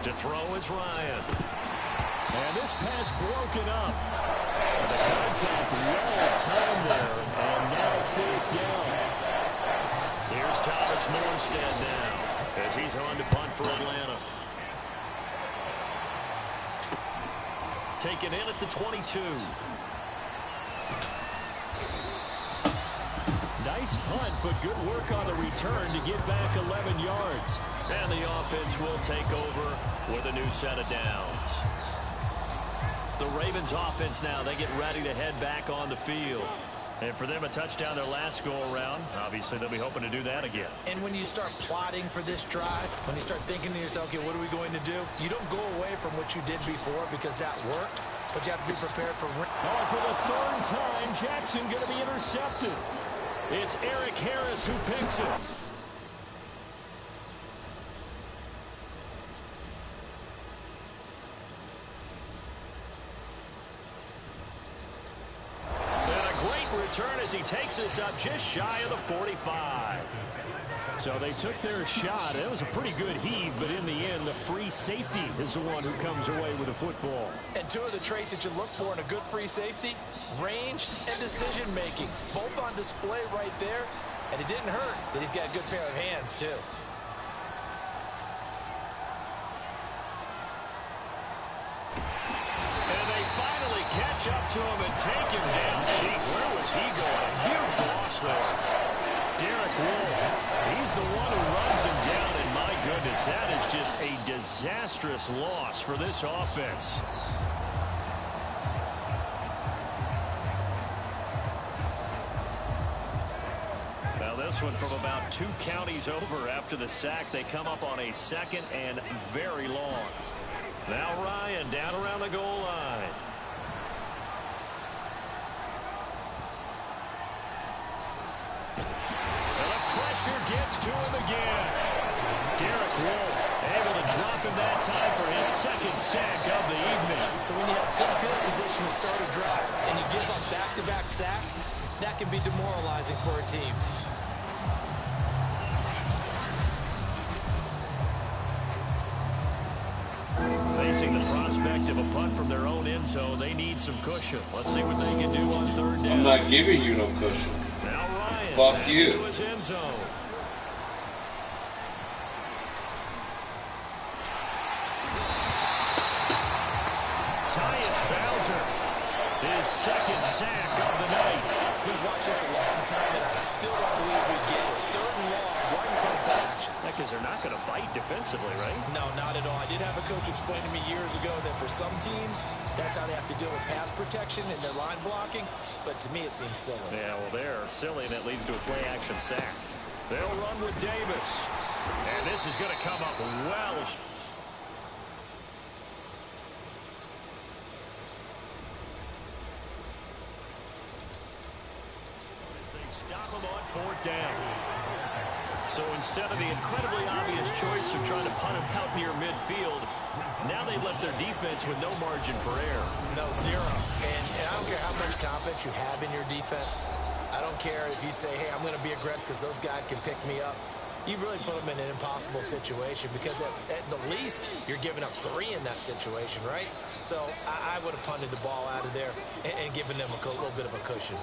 To throw is Ryan. And this pass broken up. And the contact well timed there. And now 4th down. Here's Thomas Morstead now as he's on to punt for Atlanta. Taken in at the 22. Nice punt, but good work on the return to get back 11 yards. And the offense will take over with a new set of downs. The Ravens offense now, they get ready to head back on the field. And for them, a touchdown their last go-around. Obviously, they'll be hoping to do that again. And when you start plotting for this drive, when you start thinking to yourself, okay, what are we going to do? You don't go away from what you did before because that worked, but you have to be prepared for... Oh, for the 3rd time, Jackson going to be intercepted. It's Eric Harris who picks it. Return as he takes us up just shy of the 45. So they took their shot. It was a pretty good heave, but in the end, the free safety is the one who comes away with the football. And 2 of the traits that you look for in a good free safety, range and decision-making, both on display right there. And it didn't hurt that he's got a good pair of hands, too. Catch up to him and take him down. Jeez, where was he going? A huge loss there. Derek Wolfe, he's the one who runs him down, and my goodness, that is just a disastrous loss for this offense. Now this one from about 2 counties over after the sack. They come up on a 2nd and very long. Now Ryan down around the goal line. Gets to him again. Derek Wolfe able to drop him that time for his 2nd sack of the evening. So when you have good field position to start a drive and you give up back-to-back sacks, that can be demoralizing for a team. Facing the prospect of a punt from their own end zone, they need some cushion. Let's see what they can do on 3rd down. I'm not giving you no cushion. Now Ryan. Fuck you. To his end zone. His second sack of the night. We've watched this a long time, and I still don't believe we get it. Third and long. Why are you calling play action? Because they're not going to bite defensively, right? No, not at all. I did have a coach explain to me years ago that for some teams, that's how they have to deal with pass protection and their line blocking. But to me, it seems silly. Yeah, well, they're silly, and that leads to a play-action sack. They'll run with Davis. And this is going to come up well. Stop him on fourth down. So instead of the incredibly obvious choice of trying to punt him out near midfield, now they've left their defense with no margin for error. No, zero. And I don't care how much confidence you have in your defense. I don't care if you say, hey, I'm going to be aggressive because those guys can pick me up. You really put them in an impossible situation because at the least you're giving up 3 in that situation, right? So I would have punted the ball out of there and given them a little bit of a cushion.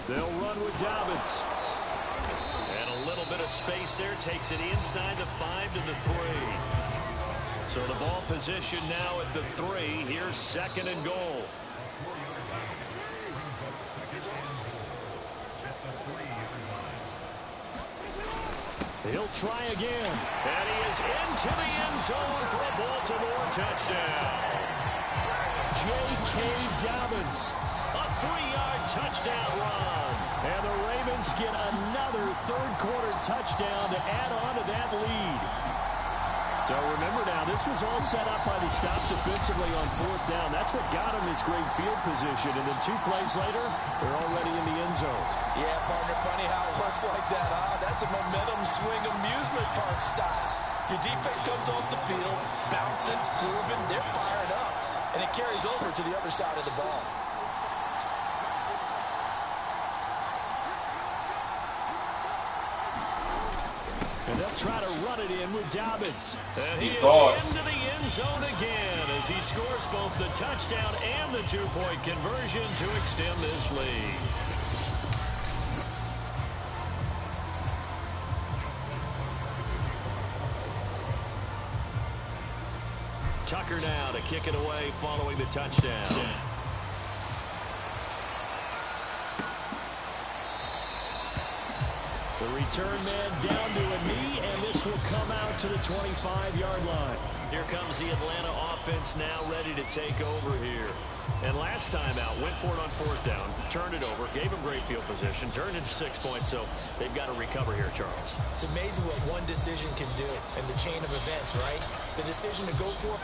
They'll run with Dobbins. And a little bit of space there takes it inside the 5 to the 3. So the ball position now at the 3. Here's second and goal. He'll try again. And he is into the end zone for a Baltimore touchdown. J.K. Dobbins. A 3-yard touchdown run. And the Ravens get another third-quarter touchdown to add on to that lead. So remember now, this was all set up by the stop defensively on fourth down. That's what got him his great field position. And then 2 plays later, they're already in the end zone. Yeah, partner, funny how it works like that, huh? That's a momentum swing amusement park style. Your defense comes off the field, bouncing, grooving, they're fired up. And it carries over to the other side of the ball. And they'll try to run it in with Dobbins. And he is into the end zone again as he scores both the touchdown and the 2-point conversion to extend this lead. Tucker now to kick it away following the touchdown. The return man down to a knee, and this will come out to the 25-yard line. Here comes the Atlanta offense now ready to take over here. And last time out, went for it on fourth down, turned it over, gave him great field position, turned into 6 points, so they've got to recover here, Charles. It's amazing what one decision can do in the chain of events, right? The decision to go for it.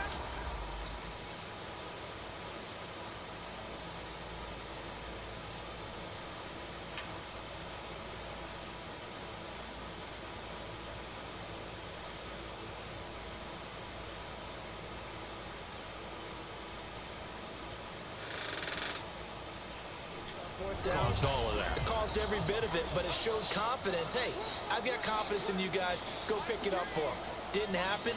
Caused all of that. It caused every bit of it, but it showed confidence. Hey, I've got confidence in you guys. Go pick it up for them. Didn't happen.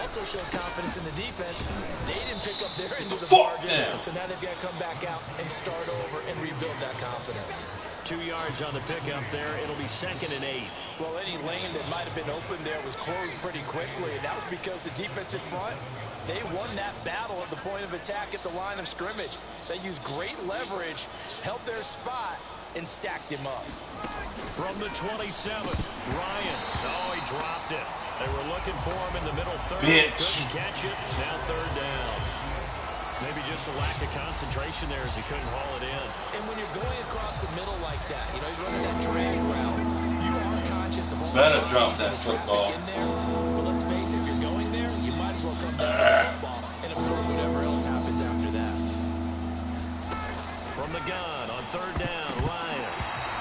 Also showed confidence in the defense. They didn't pick up their end of the bargain. So now they've got to come back out and start over and rebuild that confidence. 2 yards on the pickup there. It'll be 2nd and 8. Well, any lane that might have been open there was closed pretty quickly, and that was because the defensive front, they won that battle at the point of attack at the line of scrimmage. They used great leverage, held their spot, and stacked him up. From the 27, Ryan. Oh, he dropped it. They were looking for him in the middle third. Couldn't catch it. Now third down. Maybe just a lack of concentration there as he couldn't haul it in. And when you're going across the middle like that, you know, he's running that drag route, you are conscious of all better the drop bodies that and the traffic football. in there. But let's face it, if you're going there, you might as well come down to the football and absorb whatever else happens after that. From the gun on third down, Ryan.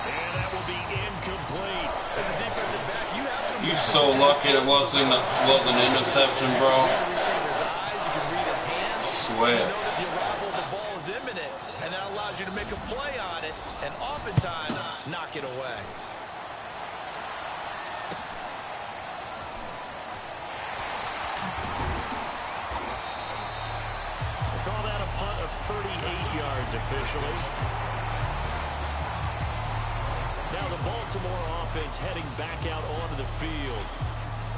And that will be incomplete. As a defensive back, you have some... You so lucky it wasn't an interception, bro. You can read the receiver's eyes, you can read his hands. I swear. You know that the arrival of the ball is imminent, and that allows you to make a play on it, and oftentimes knock it away. Call that a punt of 38 yards officially. Now the Baltimore offense heading back out onto the field.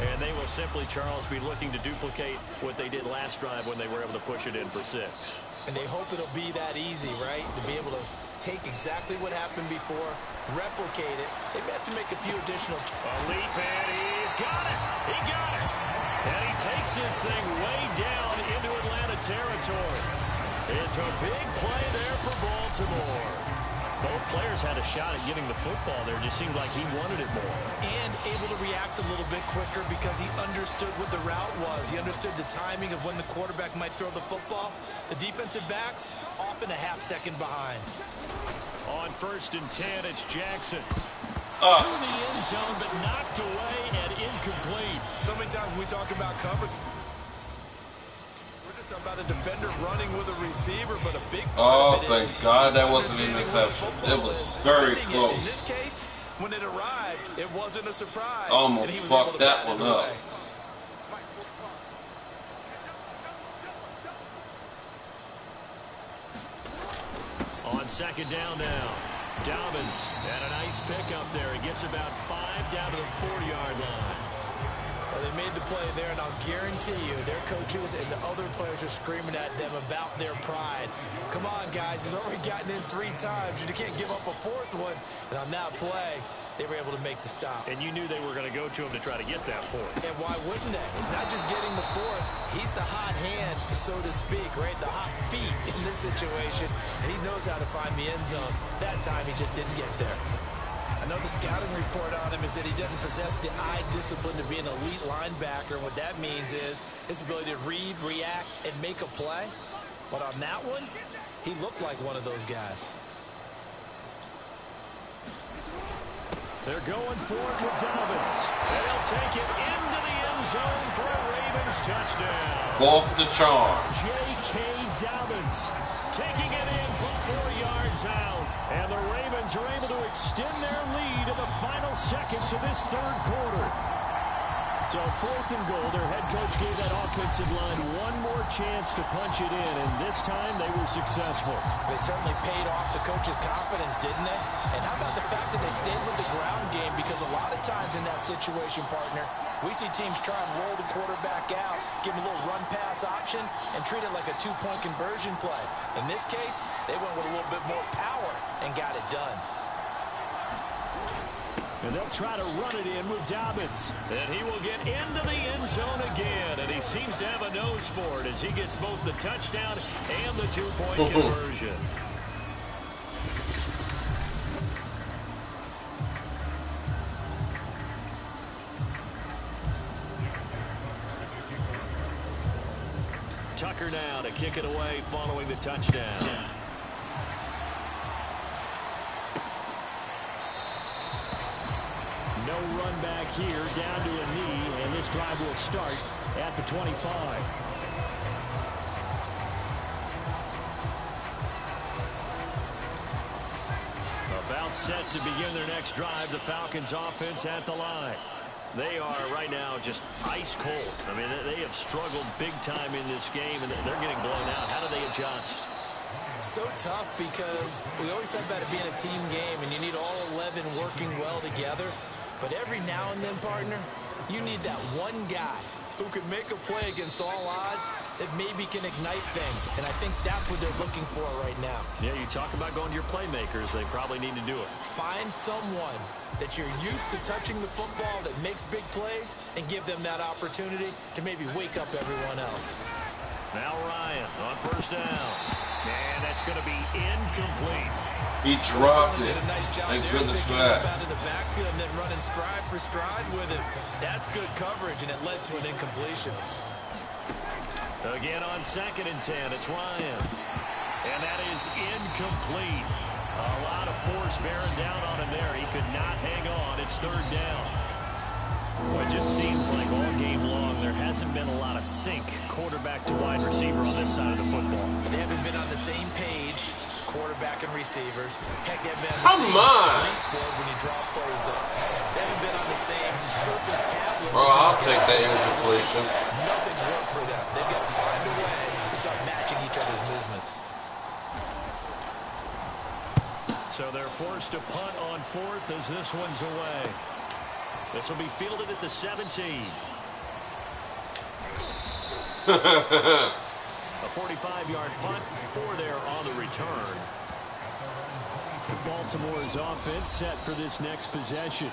And they will simply, Charles, be looking to duplicate what they did last drive when they were able to push it in for 6. And they hope it'll be that easy, right? To be able to take exactly what happened before, replicate it. They may have to make a few additional. A leap, and he's got it. He got it. And he takes this thing way down into Atlanta territory. It's a big play there for Baltimore. Both players had a shot at getting the football there. It just seemed like he wanted it more. And able to react a little bit quicker because he understood what the route was. He understood the timing of when the quarterback might throw the football. The defensive backs often a half-second behind. On 1st and 10, it's Jackson. To the end zone, but knocked away and incomplete. So many times we talk about coverage. We're just about a defender running with a receiver, but a big part of it thank God that wasn't an interception. It was very close. In this case, when it arrived, it wasn't a surprise. Almost fucked that one up. On 2nd down now, Dobbins had a nice pickup there. He gets about 5 down to the 4-yard line. Well, they made the play there, and I'll guarantee you their coaches and the other players are screaming at them about their pride. Come on, guys. He's already gotten in 3 times. You can't give up a 4th one. And on that play, they were able to make the stop. And you knew they were going to go to him to try to get that 4th. And why wouldn't they? It's not just getting the 4th. He's the hot hand, so to speak, right? The hot feet in this situation. And he knows how to find the end zone. That time, he just didn't get there. I know the scouting report on him is that he doesn't possess the eye discipline to be an elite linebacker. What that means is his ability to read, react, and make a play. But on that one, he looked like one of those guys. They're going for it with Dobbins. They'll take it into the end zone for a Ravens touchdown. 4th to charge. J.K. Dobbins taking it in from 4 yards out. And the Ravens are able to extend their lead in the final seconds of this 3rd quarter. So 4th and goal, their head coach gave that offensive line one more chance to punch it in, and this time they were successful. They certainly paid off the coach's confidence, didn't they? And how about the fact that they stayed with the ground game? Because a lot of times in that situation, partner, we see teams try and roll the quarterback out, give him a little run-pass option, and treat it like a 2-point conversion play. In this case, they went with a little bit more power and got it done. And they'll try to run it in with Dobbins. And he will get into the end zone again. And he seems to have a nose for it as he gets both the touchdown and the 2-point conversion. Tucker now to kick it away following the touchdown. No run back here, down to a knee, and this drive will start at the 25. About set to begin their next drive, the Falcons offense at the line. They are right now just ice cold. I mean, they have struggled big time in this game, and they're getting blown out. How do they adjust? So tough because we always talk about it being a team game, and you need all 11 working well together. But every now and then, partner, you need that one guy who can make a play against all odds that maybe can ignite things. And I think that's what they're looking for right now. Yeah, you talk about going to your playmakers. They probably need to do it. Find someone that you're used to touching the football that makes big plays and give them that opportunity to maybe wake up everyone else. Now Ryan on 1st down. And that's going to be incomplete. He dropped it. Nice job Thank there, goodness for picking that. Up out of the backfield and then running stride for stride with it. That's good coverage, and it led to an incompletion. Again on 2nd and 10, it's Ryan. And that is incomplete. A lot of force bearing down on him there. He could not hang on. It's 3rd down. Well, it just seems like all game long there hasn't been a lot of sync quarterback to wide receiver on this side of the football. They haven't been on the same page, quarterback and receivers. Heck, they've been on the same release board when you draw plays up. They haven't been on the same surface tablet. Bro, I'll take that incompletion. Nothing's worked for them. They've got to find a way to start matching each other's movements. So they're forced to punt on 4th as this one's away. This will be fielded at the 17. A 45-yard punt, 4 there on the return. Baltimore's offense set for this next possession.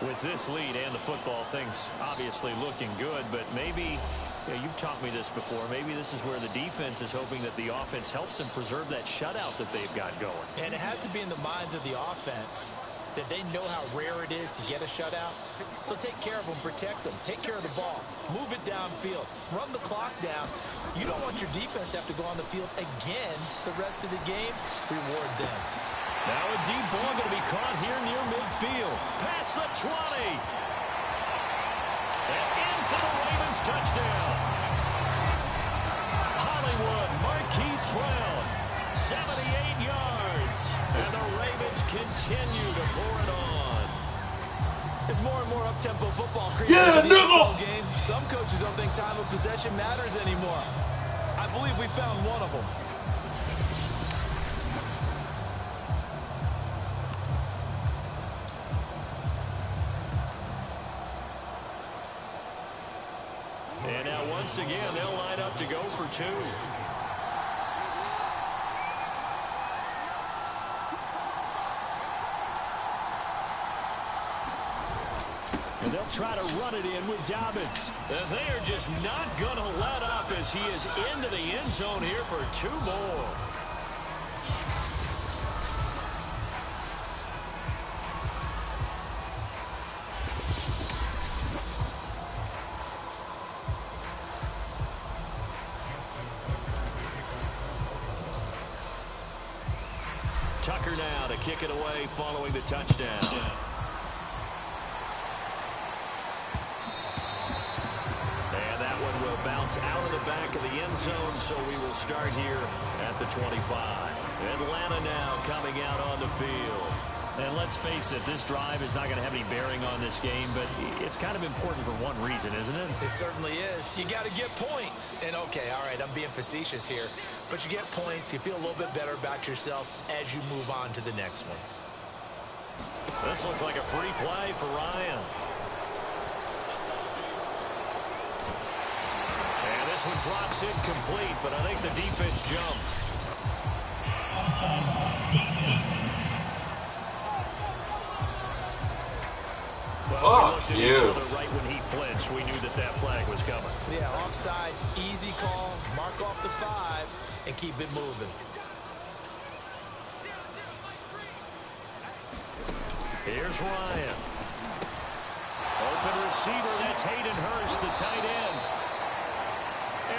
With this lead and the football, things obviously looking good, but maybe, you've taught me this before, maybe this is where the defense is hoping that the offense helps them preserve that shutout that they've got going. And it has to be in the minds of the offense that they know how rare it is to get a shutout. So take care of them, protect them, take care of the ball, move it downfield, run the clock down. You don't want your defense to have to go on the field again the rest of the game. Reward them. Now a deep ball going to be caught here near midfield. Past the 20. And in for the Ravens touchdown. Hollywood, Marquise Brown, 78 yards. And the Ravens continue to pour it on. As more and more up-tempo football creeps into the NFL game, some coaches don't think time of possession matters anymore. I believe we found one of them. And now once again, they'll line up to go for 2. And they'll try to run it in with Dobbins. And they are just not going to let up as he is into the end zone here for 2 more. Tucker now to kick it away following the touchdown. And that one will bounce out of the back of the end zone, so we will start here at the 25. Atlanta now coming out on the field. And let's face it, this drive is not going to have any bearing on this game, but it's kind of important for one reason, isn't it? It certainly is. You got to get points. And okay, all right, I'm being facetious here, but you get points, you feel a little bit better about yourself as you move on to the next one. This looks like a free play for Ryan. And this one drops incomplete, but I think the defense jumped. Well, Fuck we you. looked at each other right when he flinched. We knew that that flag was coming. Yeah, offsides, easy call, mark off the 5, and keep it moving. Here's Ryan. Open receiver, that's Hayden Hurst, the tight end.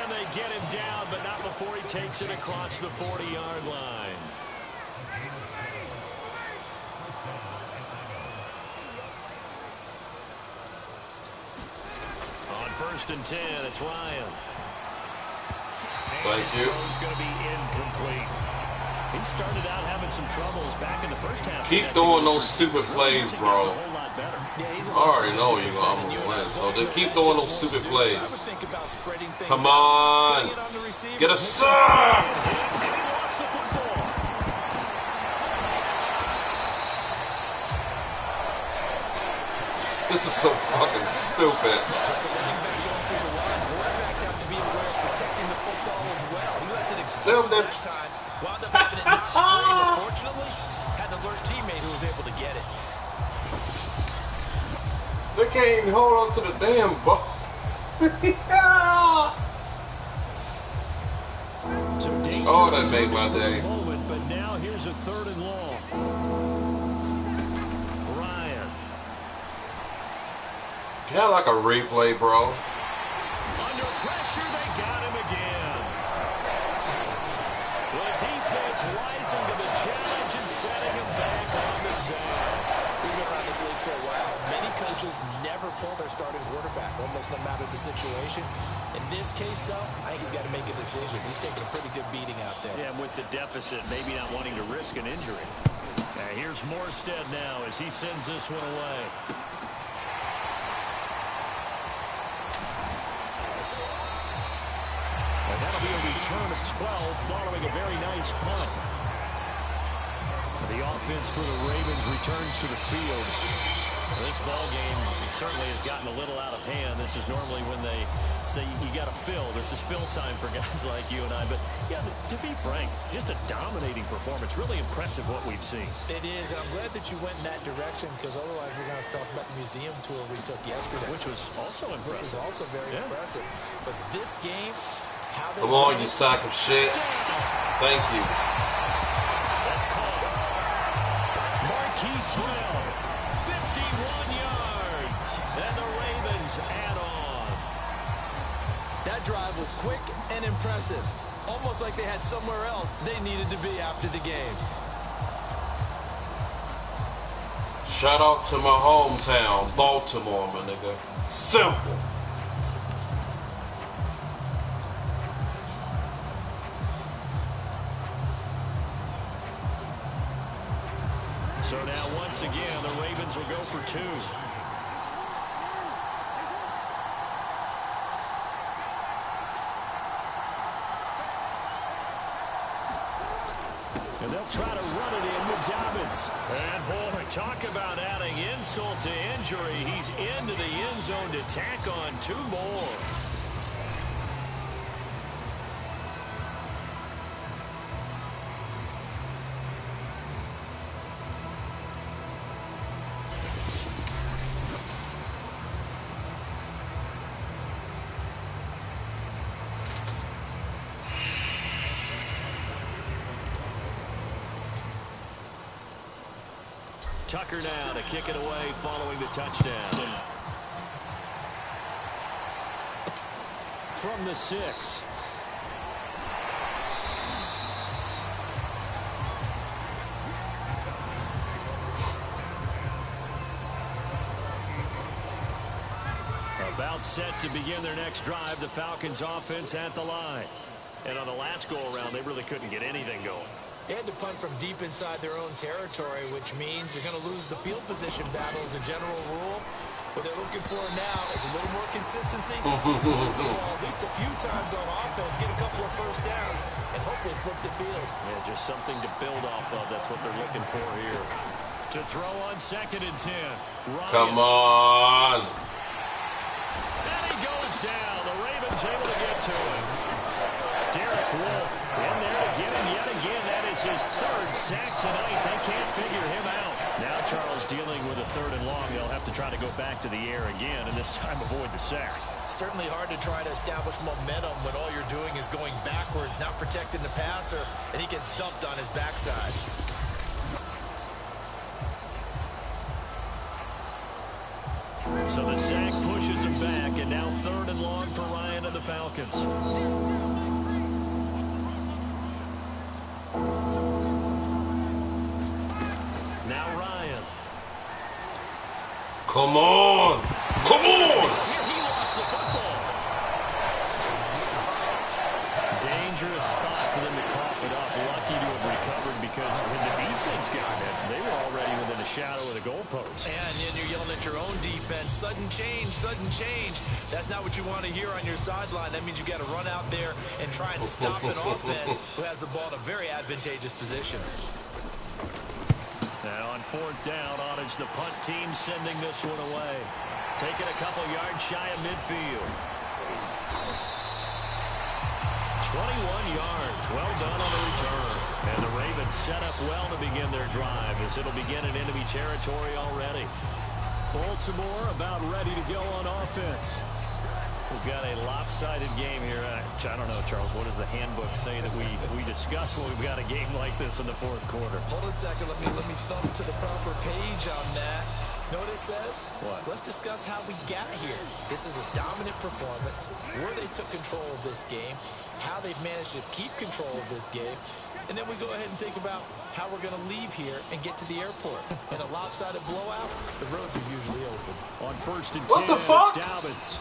And they get him down, but not before he takes it across the 40-yard line. On 1st and 10, it's Ryan. Thank you. Throw's going to be incomplete. He started out having some troubles back in the first half. Keep throwing those stupid plays, bro. I already know I'm gonna win, so just keep throwing those stupid plays. Come on, get a sack! This is so fucking stupid. Damn, they're... Wound up having it knocked free, but fortunately, had an alert teammate who was able to get it. They can't even hold on to the damn ball. Oh, that made my day. Moment, but now here's a 3rd and long. Ryan. Yeah, like a replay, bro. Under pressure, they got him again. The defense rising to the challenge and setting him back on the side. We've been around this league for a while. Many coaches never pull their starting quarterback, almost no matter the situation. In this case, though, I think he's got to make a decision. He's taking a pretty good beating out there. Yeah, with the deficit, maybe not wanting to risk an injury. Now, here's Morstead now as he sends this one away. And that'll be a return of 12 following a very nice punt. The offense for the Ravens returns to the field. This ball game certainly has gotten a little out of hand. This is normally when they say you got to fill. This is fill time for guys like you and I. But, yeah, to be frank, just a dominating performance. Really impressive what we've seen. It is, and I'm glad that you went in that direction because otherwise we're going to talk about the museum tour we took yesterday. Which was also impressive. Which was also very impressive. But this game, how they... Come on, you sack of shit. Thank you. That's called Marquise Brown. 51 yards. And the Ravens add on. That drive was quick and impressive. Almost like they had somewhere else they needed to be after the game. Shout out to my hometown, Baltimore, my nigga. Simple. So now, once again, the Ravens will go for two. And they'll try to run it in with Dobbins. And, boy, talk about adding insult to injury. He's into the end zone to tack on two more. Tucker now to kick it away following the touchdown. From the 6. About set to begin their next drive, the Falcons offense at the line. And on the last go-around, they really couldn't get anything going. They had to punt from deep inside their own territory, which means you're going to lose the field position battle as a general rule. What they're looking for now is a little more consistency. Move the ball at least a few times on offense, get a couple of first downs, and hopefully flip the field. Yeah, just something to build off of. That's what they're looking for here. To throw on 2nd and 10. Ryan. Come on. And he goes down. The Ravens able to get to him. Derek Wolfe in there to get him yet again. That is his 3rd sack tonight. They can't figure him out. Now Charles dealing with a 3rd and long. They'll have to try to go back to the air again, and this time avoid the sack. Certainly hard to try to establish momentum when all you're doing is going backwards, not protecting the passer, and he gets dumped on his backside. So the sack pushes him back, and now 3rd and long for Ryan and the Falcons. Now Ryan. Come on. Come on. Here he lost the football. Dangerous spot for them to cough it up. Lucky to have recovered because when the defense got it, they were already within a shadow of the goalpost. And you're yelling at your own defense. Sudden change, sudden change. That's not what you want to hear on your sideline. That means you got to run out there and try and stop an offense who has the ball in a very advantageous position. Now on 4th down, on is the punt team sending this one away. Taking a couple yards shy of midfield. 21 yards. Well done on the return. And the Ravens set up well to begin their drive as it'll begin in enemy territory already. Baltimore about ready to go on offense. We've got a lopsided game here. I don't know, Charles, what does the handbook say that we discuss when we've got a game like this in the 4th quarter? Hold on a second. Let me thumb to the proper page on that. Know what it says? What? Let's discuss how we got here. This is a dominant performance, where they took control of this game, how they've managed to keep control of this game, and then we go ahead and think about how we're going to leave here and get to the airport. In a lopsided blowout, the roads are usually open. On 1st and 10, What the fuck? it's Dobbins.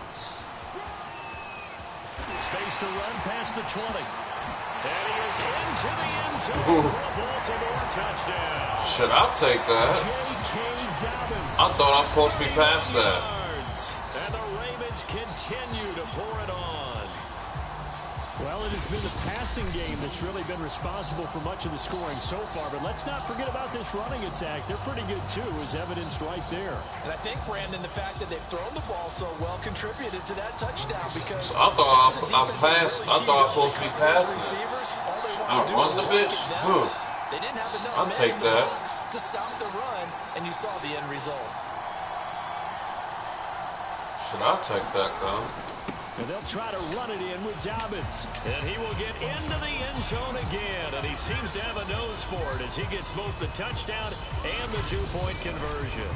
Space to run past the 20. And he is into the end zone for a Baltimore touchdown. Shit, I'll take that. J.K. Dobbins. I thought I'm supposed to be past that. And the Ravens continue to pour it on. Well, it has been the passing game that's really been responsible for much of the scoring so far. But let's not forget about this running attack. They're pretty good, too, as evidenced right there. And I think, Brandon, the fact that they've thrown the ball so well contributed to that touchdown because I thought I passed. I thought I was supposed to be passing. I run the bitch. They didn't have enough I'll take that to stop the run, and you saw the end result. Should I take that, though? And they'll try to run it in with Dobbins. And he will get into the end zone again. And he seems to have a nose for it as he gets both the touchdown and the two-point conversion.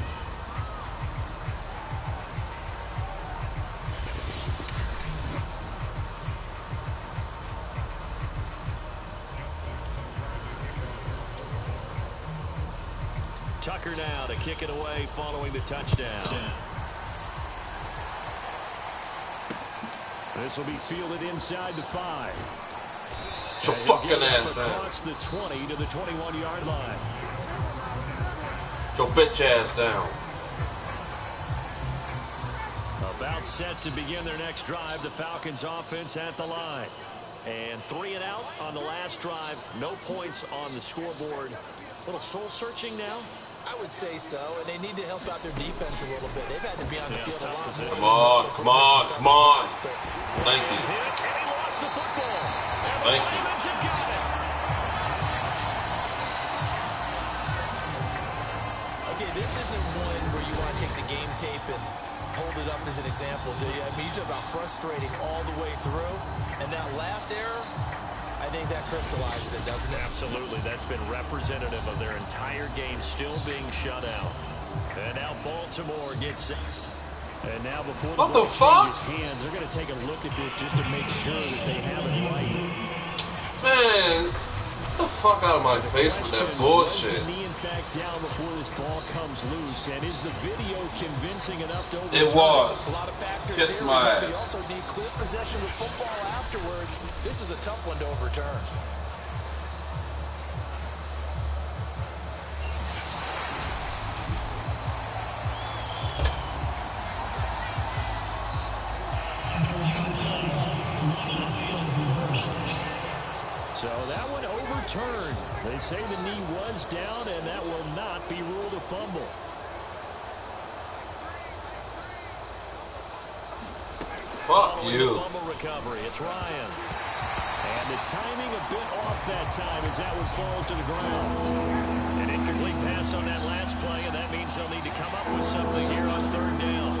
Tucker now to kick it away following the touchdown. This will be fielded inside the 5. Get your fucking ass down. Across the 20 to the 21-yard line. Get your bitch ass down. About set to begin their next drive. The Falcons offense at the line. And 3 and out on the last drive. No points on the scoreboard. A little soul-searching now. I would say so, and they need to help out their defense a little bit. They've had to be on the field a lot more. Come on. Thank you. And he lost the football. And Thank the Ravens have got it. Okay, this isn't one where you want to take the game tape and hold it up as an example, do you? I mean, you talk about frustrating all the way through, and that last error, I think that crystallizes it, doesn't it? Absolutely. That's been representative of their entire game still being shut out. And now Baltimore gets it. And now before the ball changes hands, they're going to take a look at this just to make sure that they have it right. Man, get the fuck out of my face with that bullshit. Was the knee in fact down before this ball comes loose? And is the video convincing enough to overturn? It was. A lot of factors Kiss here. my You ass. also need clear possession of the football afterwards. This is a tough one to overturn. So that one overturned. They say the knee was down, and that will not be ruled a fumble. Fuck you. Fumble recovery. It's Ryan. And the timing a bit off that time as that one falls to the ground. An incomplete pass on that last play, and that means they'll need to come up with something here on 3rd down.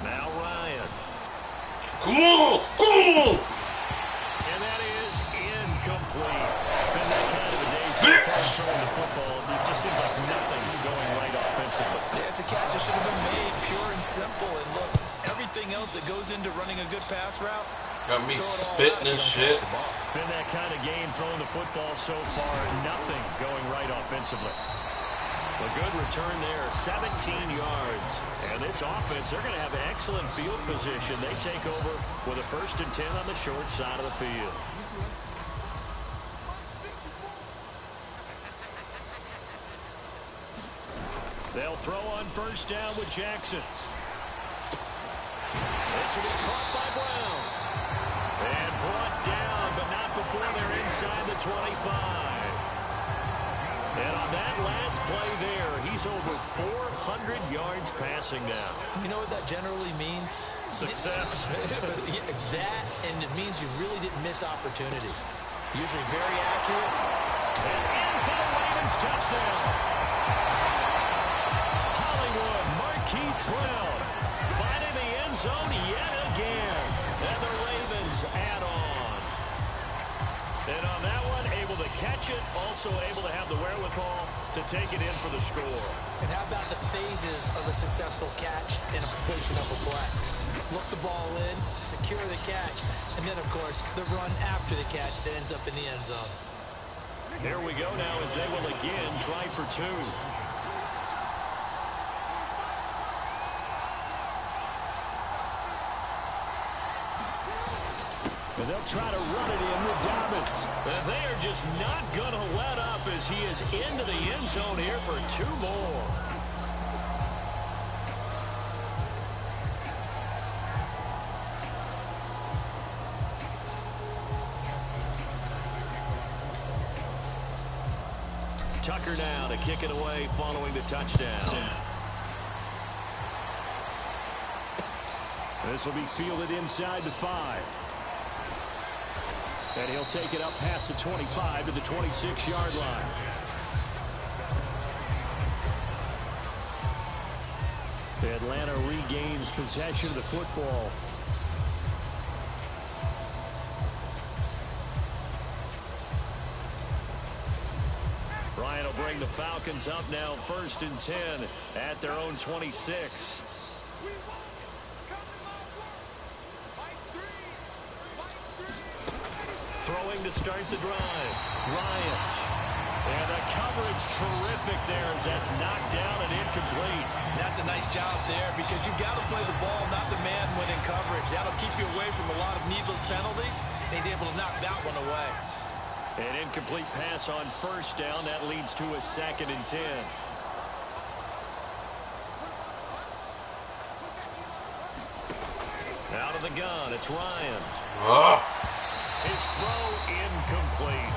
Now Ryan. Come on! And that is incomplete. It's been that kind of a day so far throwing the football. It just seems like nothing going right offensively. Yeah, it's a catch that should have been made, pure and simple. And look, everything else that goes into running a good pass route, Got me spitting and shit. Been that kind of game throwing the football so far. Nothing going right offensively. A good return there, 17 yards. And this offense, they're going to have excellent field position. They take over with a 1st and 10 on the short side of the field. They'll throw on 1st down with Jackson. This will be caught by Brown. And brought down, but not before they're inside the 25. And on that last play there, he's over 400 yards passing now. You know what that generally means? Success. That, and it means you really didn't miss opportunities. Usually very accurate. And in for the Ravens touchdown. Hollywood, Marquise Brown finding the end zone yet again. And the Ravens add on. And on that one, able to catch it, also able to have the wherewithal to take it in for the score. And how about the phases of a successful catch and a completion of a play? Look the ball in, secure the catch, and then, of course, the run after the catch that ends up in the end zone. Here we go now as they will again try for 2. And they'll try to run it in with Dobbins. And they are just not going to let up as he is into the end zone here for 2 more. Tucker now to kick it away following the touchdown. This will be fielded inside the 5. And he'll take it up past the 25 to the 26-yard line. Atlanta regains possession of the football. Ryan will bring the Falcons up now 1st and 10 at their own 26. Throwing to start the drive. Ryan. And the coverage terrific there as that's knocked down and incomplete. That's a nice job there because you've got to play the ball, not the man when in coverage. That'll keep you away from a lot of needless penalties. And he's able to knock that one away. An incomplete pass on 1st down. That leads to a 2nd and 10. Out of the gun, it's Ryan. His throw incomplete.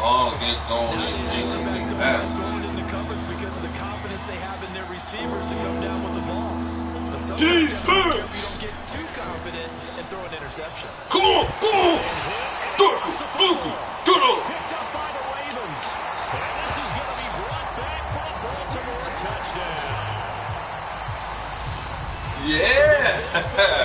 Oh, get going in throwing into coverage because of the confidence they have in their receivers to come down with the ball. But sometimes you don't get too confident and throw an interception. Come on, come on. It's picked up by the Ravens. And this is going to be brought back for a Baltimore touchdown. Yeah.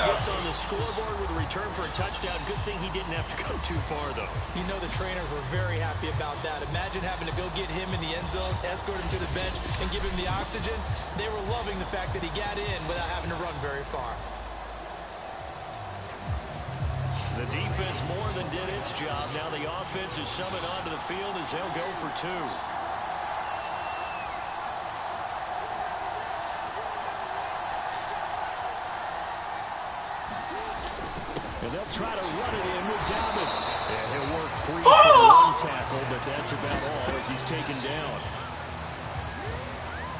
Gets on the scoreboard with a return for a touchdown. Good thing he didn't have to go too far, though. You know the trainers were very happy about that. Imagine having to go get him in the end zone, escort him to the bench, and give him the oxygen. They were loving the fact that he got in without having to run very far. The defense more than did its job. Now the offense is summoned onto the field as they'll go for 2. And they'll try to run it in with Dobbins. And he'll work free for one tackle, but that's about all as he's taken down.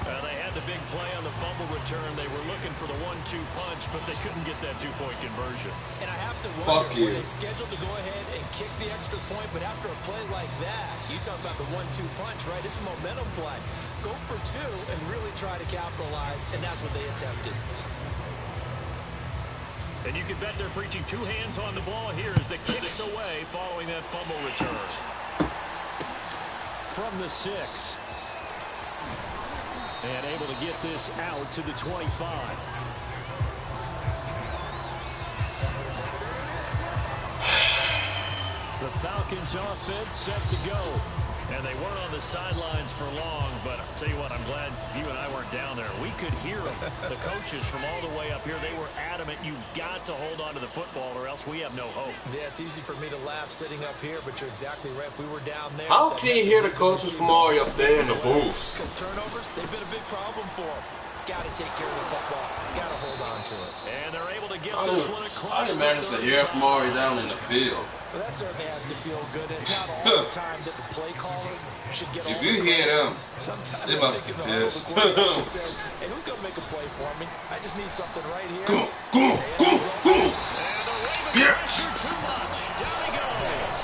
They had the big play on the fumble return. They were looking for the 1-2 punch, but they couldn't get that 2-point conversion. And I have to wonder, were they scheduled to go ahead and kick the extra point, but after a play like that, you talk about the 1-2 punch, right? It's a momentum play. Go for 2 and really try to capitalize, and that's what they attempted. And you can bet they're preaching 2 hands on the ball here as the kick's away following that fumble return. From the 6. And able to get this out to the 25. The Falcons offense set to go. And they weren't on the sidelines for long, but I'll tell you what, I'm glad you and I weren't down there. We could hear them. The coaches from all the way up here, they were adamant, you've got to hold on to the football or else we have no hope. Yeah, it's easy for me to laugh sitting up here, but you're exactly right. If we were down there. How can you hear the coaches from all the way up there in the booth? Because turnovers, they've been a big problem for them. Got to take care of the football. Got to hold on to it. And they're able to get this one across. I didn't manage to hear from all the way down in the field. Well, that certainly has to feel good. It's not all the time that the play caller should get all If you hear them, sometimes they must be pissed. says, hey, who's going to make a play for me? I just need something right here. Come on, come on, come on, come on. And the Ravens Yes. too much. Down he goes.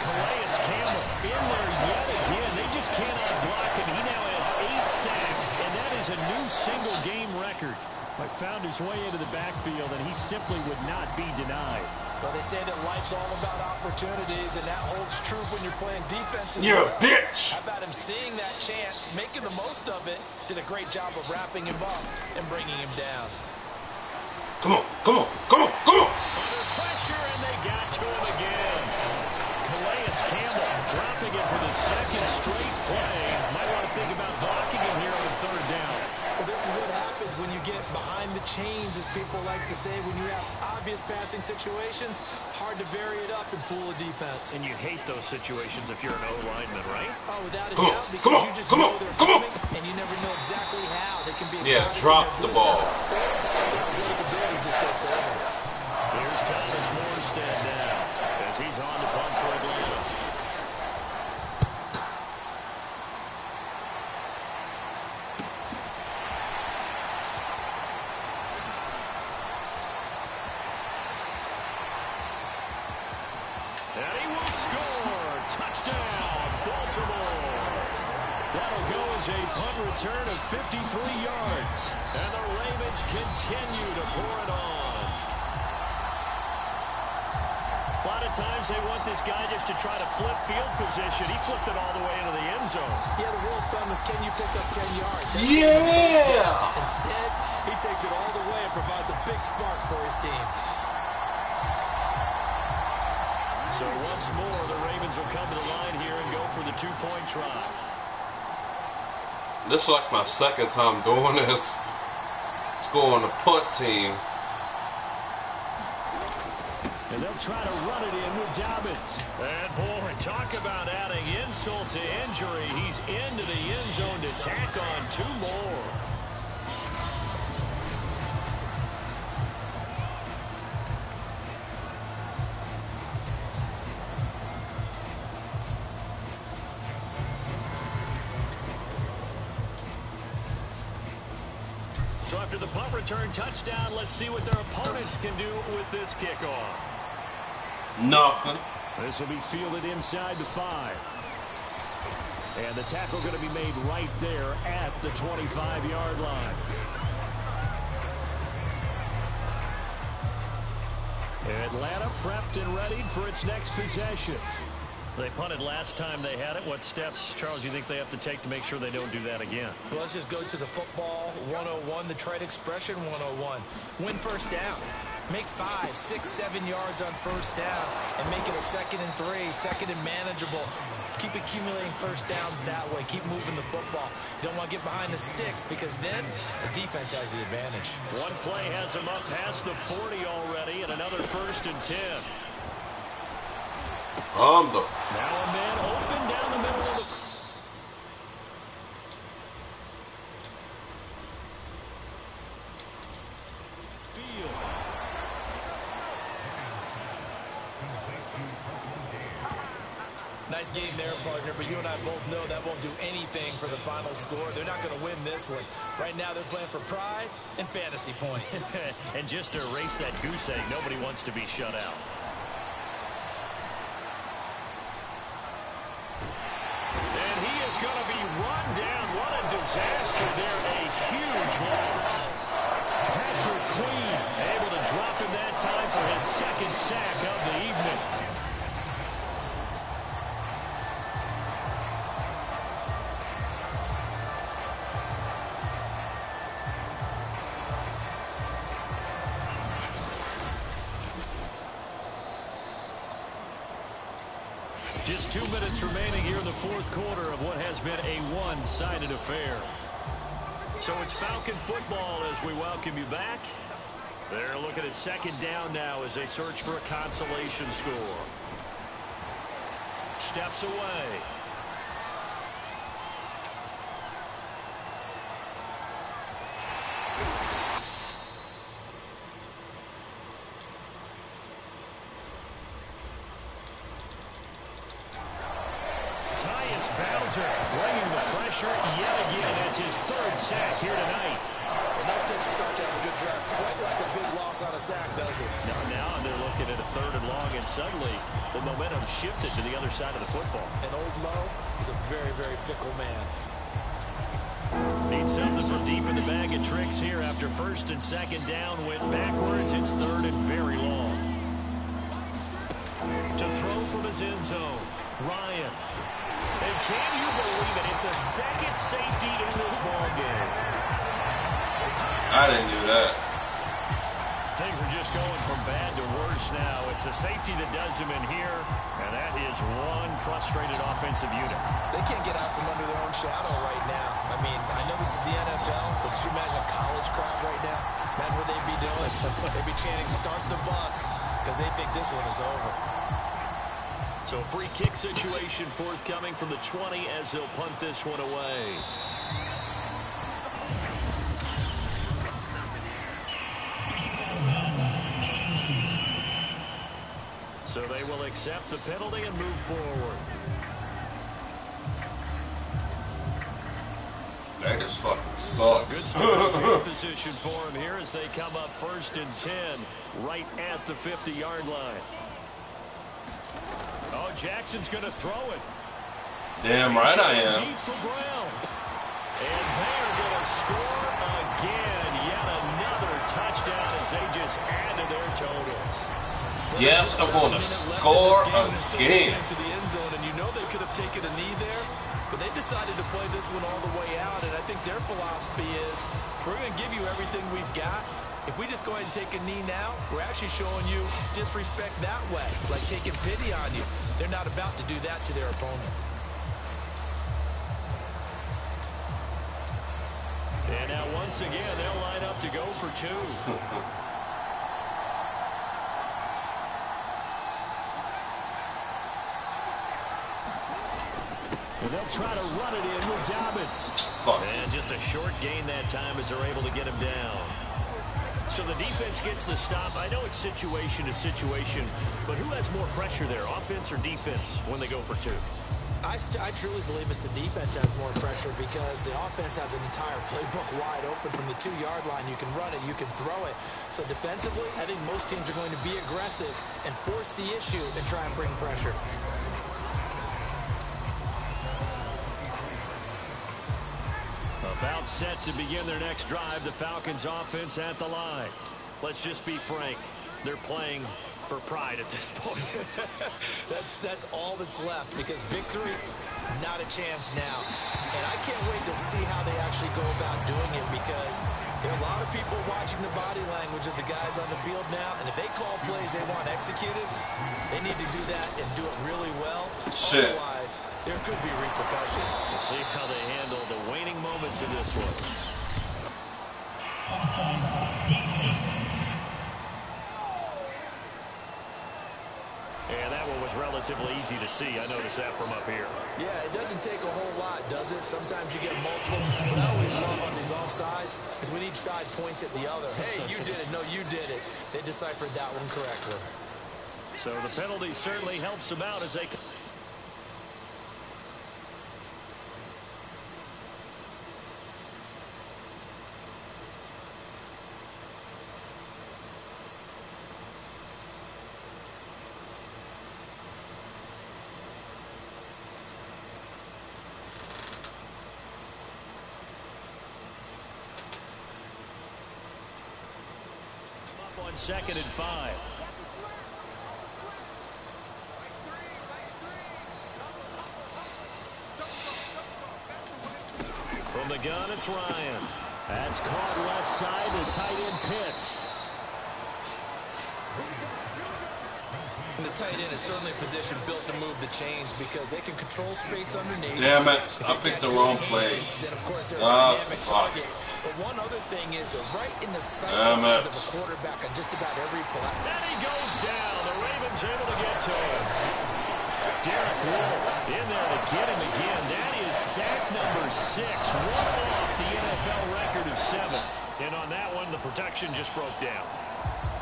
Calais Campbell in there yet again. They just cannot block him. He now has 8 sacks, and that is a new single-game record. But found his way into the backfield, and he simply would not be denied. Well, they say that life's all about opportunities, and that holds true when you're playing defense. You're a bitch. How about him seeing that chance, making the most of it, did a great job of wrapping him up and bringing him down. Come on, come on, come on, come on. Under pressure, and they got to him again. Calais Campbell dropping it for the 2nd straight play. Might want to think about blocking him here on 3rd down. Well, this is what happens when you get behind the chains, as people like to say. When you have obvious passing situations, hard to vary it up and fool a defense. And you hate those situations if you're an O-lineman, right? Oh, without a Come on, doubt, because come on, you just come know on, they're come on. coming, and you never know exactly how they can be Yeah, excited drop when the their ball. blitzes, or their ability just takes over. Here's Thomas Morstead now as he's on to punt for Atlanta. And he will score. Touchdown, Baltimore. is a punt return of 53 yards. And the Ravens continue to pour it on. A lot of times they want this guy just to try to flip field position. He flipped it all the way into the end zone. Yeah, the rule of thumb is, can you pick up 10 yards? Yeah! Instead, he takes it all the way and provides a big spark for his team. So once more, the Ravens will come to the line here and go for the two-point try. This is like my second time doing this. Scoring the punt team. And they'll try to run it in with Dobbins. And boy, talk about adding insult to injury. He's into the end zone to tack on two more. So after the punt return touchdown, let's see what their opponents can do with this kickoff. Nothing. This will be fielded inside the 5. And the tackle going to be made right there at the 25-yard line. Atlanta prepped and readied for its next possession. They punted last time they had it. What steps, Charles, you think they have to take to make sure they don't do that again? Well, let's just go to the football 101, the trade expression 101. Win first down. Make 5, 6, 7 yards on first down and make it a 2nd and 3, 2nd and manageable. Keep accumulating first downs that way. Keep moving the football. You don't want to get behind the sticks because then the defense has the advantage. One play has them up past the 40 already and another 1st and 10. Now a man open down the middle of the field. Nice game there, partner, but you and I both know that won't do anything for the final score. They're not going to win this one. Right now, they're playing for pride and fantasy points. And just to erase that goose egg, nobody wants to be shut out. And he is going to be run down. What a disaster there. A huge loss. Patrick Queen able to drop him that time for his 2nd sack of the evening. Just 2 minutes remaining here in the 4th quarter of what has been a one-sided affair. So it's Falcon football as we welcome you back. They're looking at 2nd down now as they search for a consolation score. Steps away. Bringing the pressure yet again. That's his 3rd sack here tonight. And that takes a start to have a good drive. Quite like a big loss on a sack, does it? Now they're looking at a 3rd and long, and suddenly the momentum shifted to the other side of the football. And old Mo is a very, very fickle man. Needs something from deep in the bag of tricks here after 1st and 2nd down. Went backwards. It's 3rd and very long. To throw from his end zone, Ryan. And can you believe it? It's a 2nd safety in this ball game. I didn't do that. Things are just going from bad to worse now. It's a safety that does him in here, and that is one frustrated offensive unit. They can't get out from under their own shadow right now. I mean, I know this is the NFL, but could you imagine a college crowd right now? Imagine what they'd be doing. They'd be chanting, "Start the bus," because they think this one is over. So a free kick situation forthcoming from the 20 as they'll punt this one away. So they will accept the penalty and move forward. That just fucking sucks. So good start field position for him here as they come up 1st and 10 right at the 50-yard line. Oh, Jackson's going to throw it. Damn right I am. Deep for Brown. And they are going to score again. Yet another touchdown as they just add to their totals. Yes, they're going to score again. To the end zone, and you know they could have taken a knee there, but they decided to play this one all the way out, and I think their philosophy is, we're going to give you everything we've got. If we just go ahead and take a knee now, we're actually showing you disrespect that way, like taking pity on you. They're not about to do that to their opponent. And now once again, they'll line up to go for two. And they'll try to run it in with Dobbins. And just a short gain that time as they're able to get him down. So the defense gets the stop. I know it's situation to situation, but who has more pressure there, offense or defense, when they go for two? I truly believe it's the defense has more pressure because the offense has an entire playbook wide open from the 2-yard line. You can run it, you can throw it. So defensively, I think most teams are going to be aggressive and force the issue and try and bring pressure. About set to begin their next drive, the Falcons offense at the line. Let's just be frank, they're playing for pride at this point. That's all that's left because victory, not a chance now. And I can't wait to see how they actually go about doing it because there are a lot of people watching the body language of the guys on the field now, and if they call plays they want executed, they need to do that and do it really well. Shit. Otherwise, there could be repercussions. We'll see how they handle the waning moments of this one. And that one was relatively easy to see. I noticed that from up here. Yeah, it doesn't take a whole lot, does it? Sometimes you get multiples. What I always love on these offsides is when each side points at the other. Hey, you did it. No, you did it. They deciphered that one correctly. So the penalty certainly helps them out as they... on 2nd and 5. From the gun, it's Ryan. That's caught left side to tight end Pitts. And the tight end is certainly a position built to move the chains because they can control space underneath. Damn it, I picked the wrong play. Then, of course, they're a dynamic target. But one other thing is right in the sight lines of a quarterback on just about every play. And he goes down. The Ravens able to get to him. Derek Wolfe in there to get him again. That is sack number 6. One off the NFL record of 7. And on that one, the protection just broke down.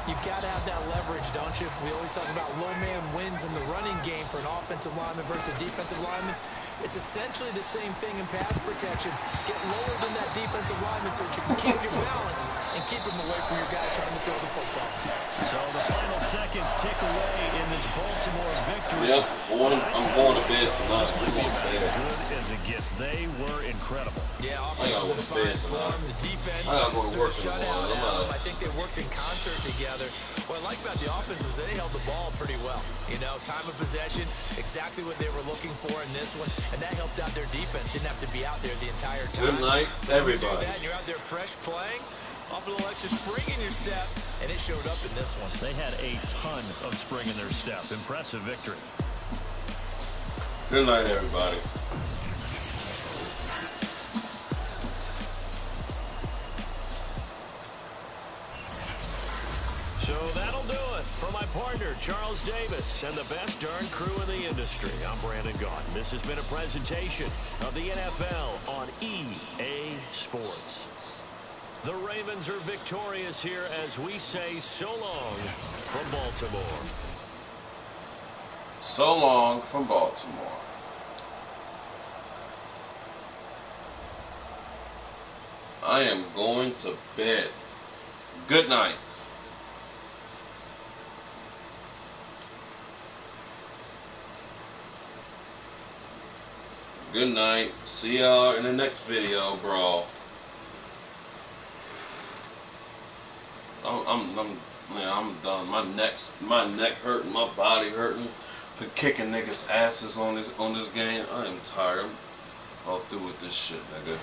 You've got to have that leverage, don't you? We always talk about low man wins in the running game for an offensive lineman versus a defensive lineman. It's essentially the same thing in pass protection. Get lower than that defensive lineman so that you can keep your balance and keep him away from your guy trying to throw the football. So the final seconds tick away in this Baltimore victory. Yep, I'm going to bed tonight. I'm going to bed. As good as it gets. They were incredible. Yeah, offense was in fine form. The defense threw a shutout at them. I think they worked in concert together. What I like about the offense is they held the ball pretty well. You know, time of possession, exactly what they were looking for in this one, and that helped out their defense. Didn't have to be out there the entire time. Good night, so everybody. You do that and you're out there fresh playing, off a little extra spring in your step, and it showed up in this one. They had a ton of spring in their step. Impressive victory. Good night, everybody. So that'll do it for my partner, Charles Davis, and the best darn crew in the industry. I'm Brandon Gaughan. This has been a presentation of the NFL on EA Sports. The Ravens are victorious here as we say so long from Baltimore. So long from Baltimore. I am going to bed. Good night. Good night. See y'all in the next video, bro. I'm done. My neck hurting, my body hurting for kicking niggas' asses on this game. I am tired. I'm all through with this shit, nigga.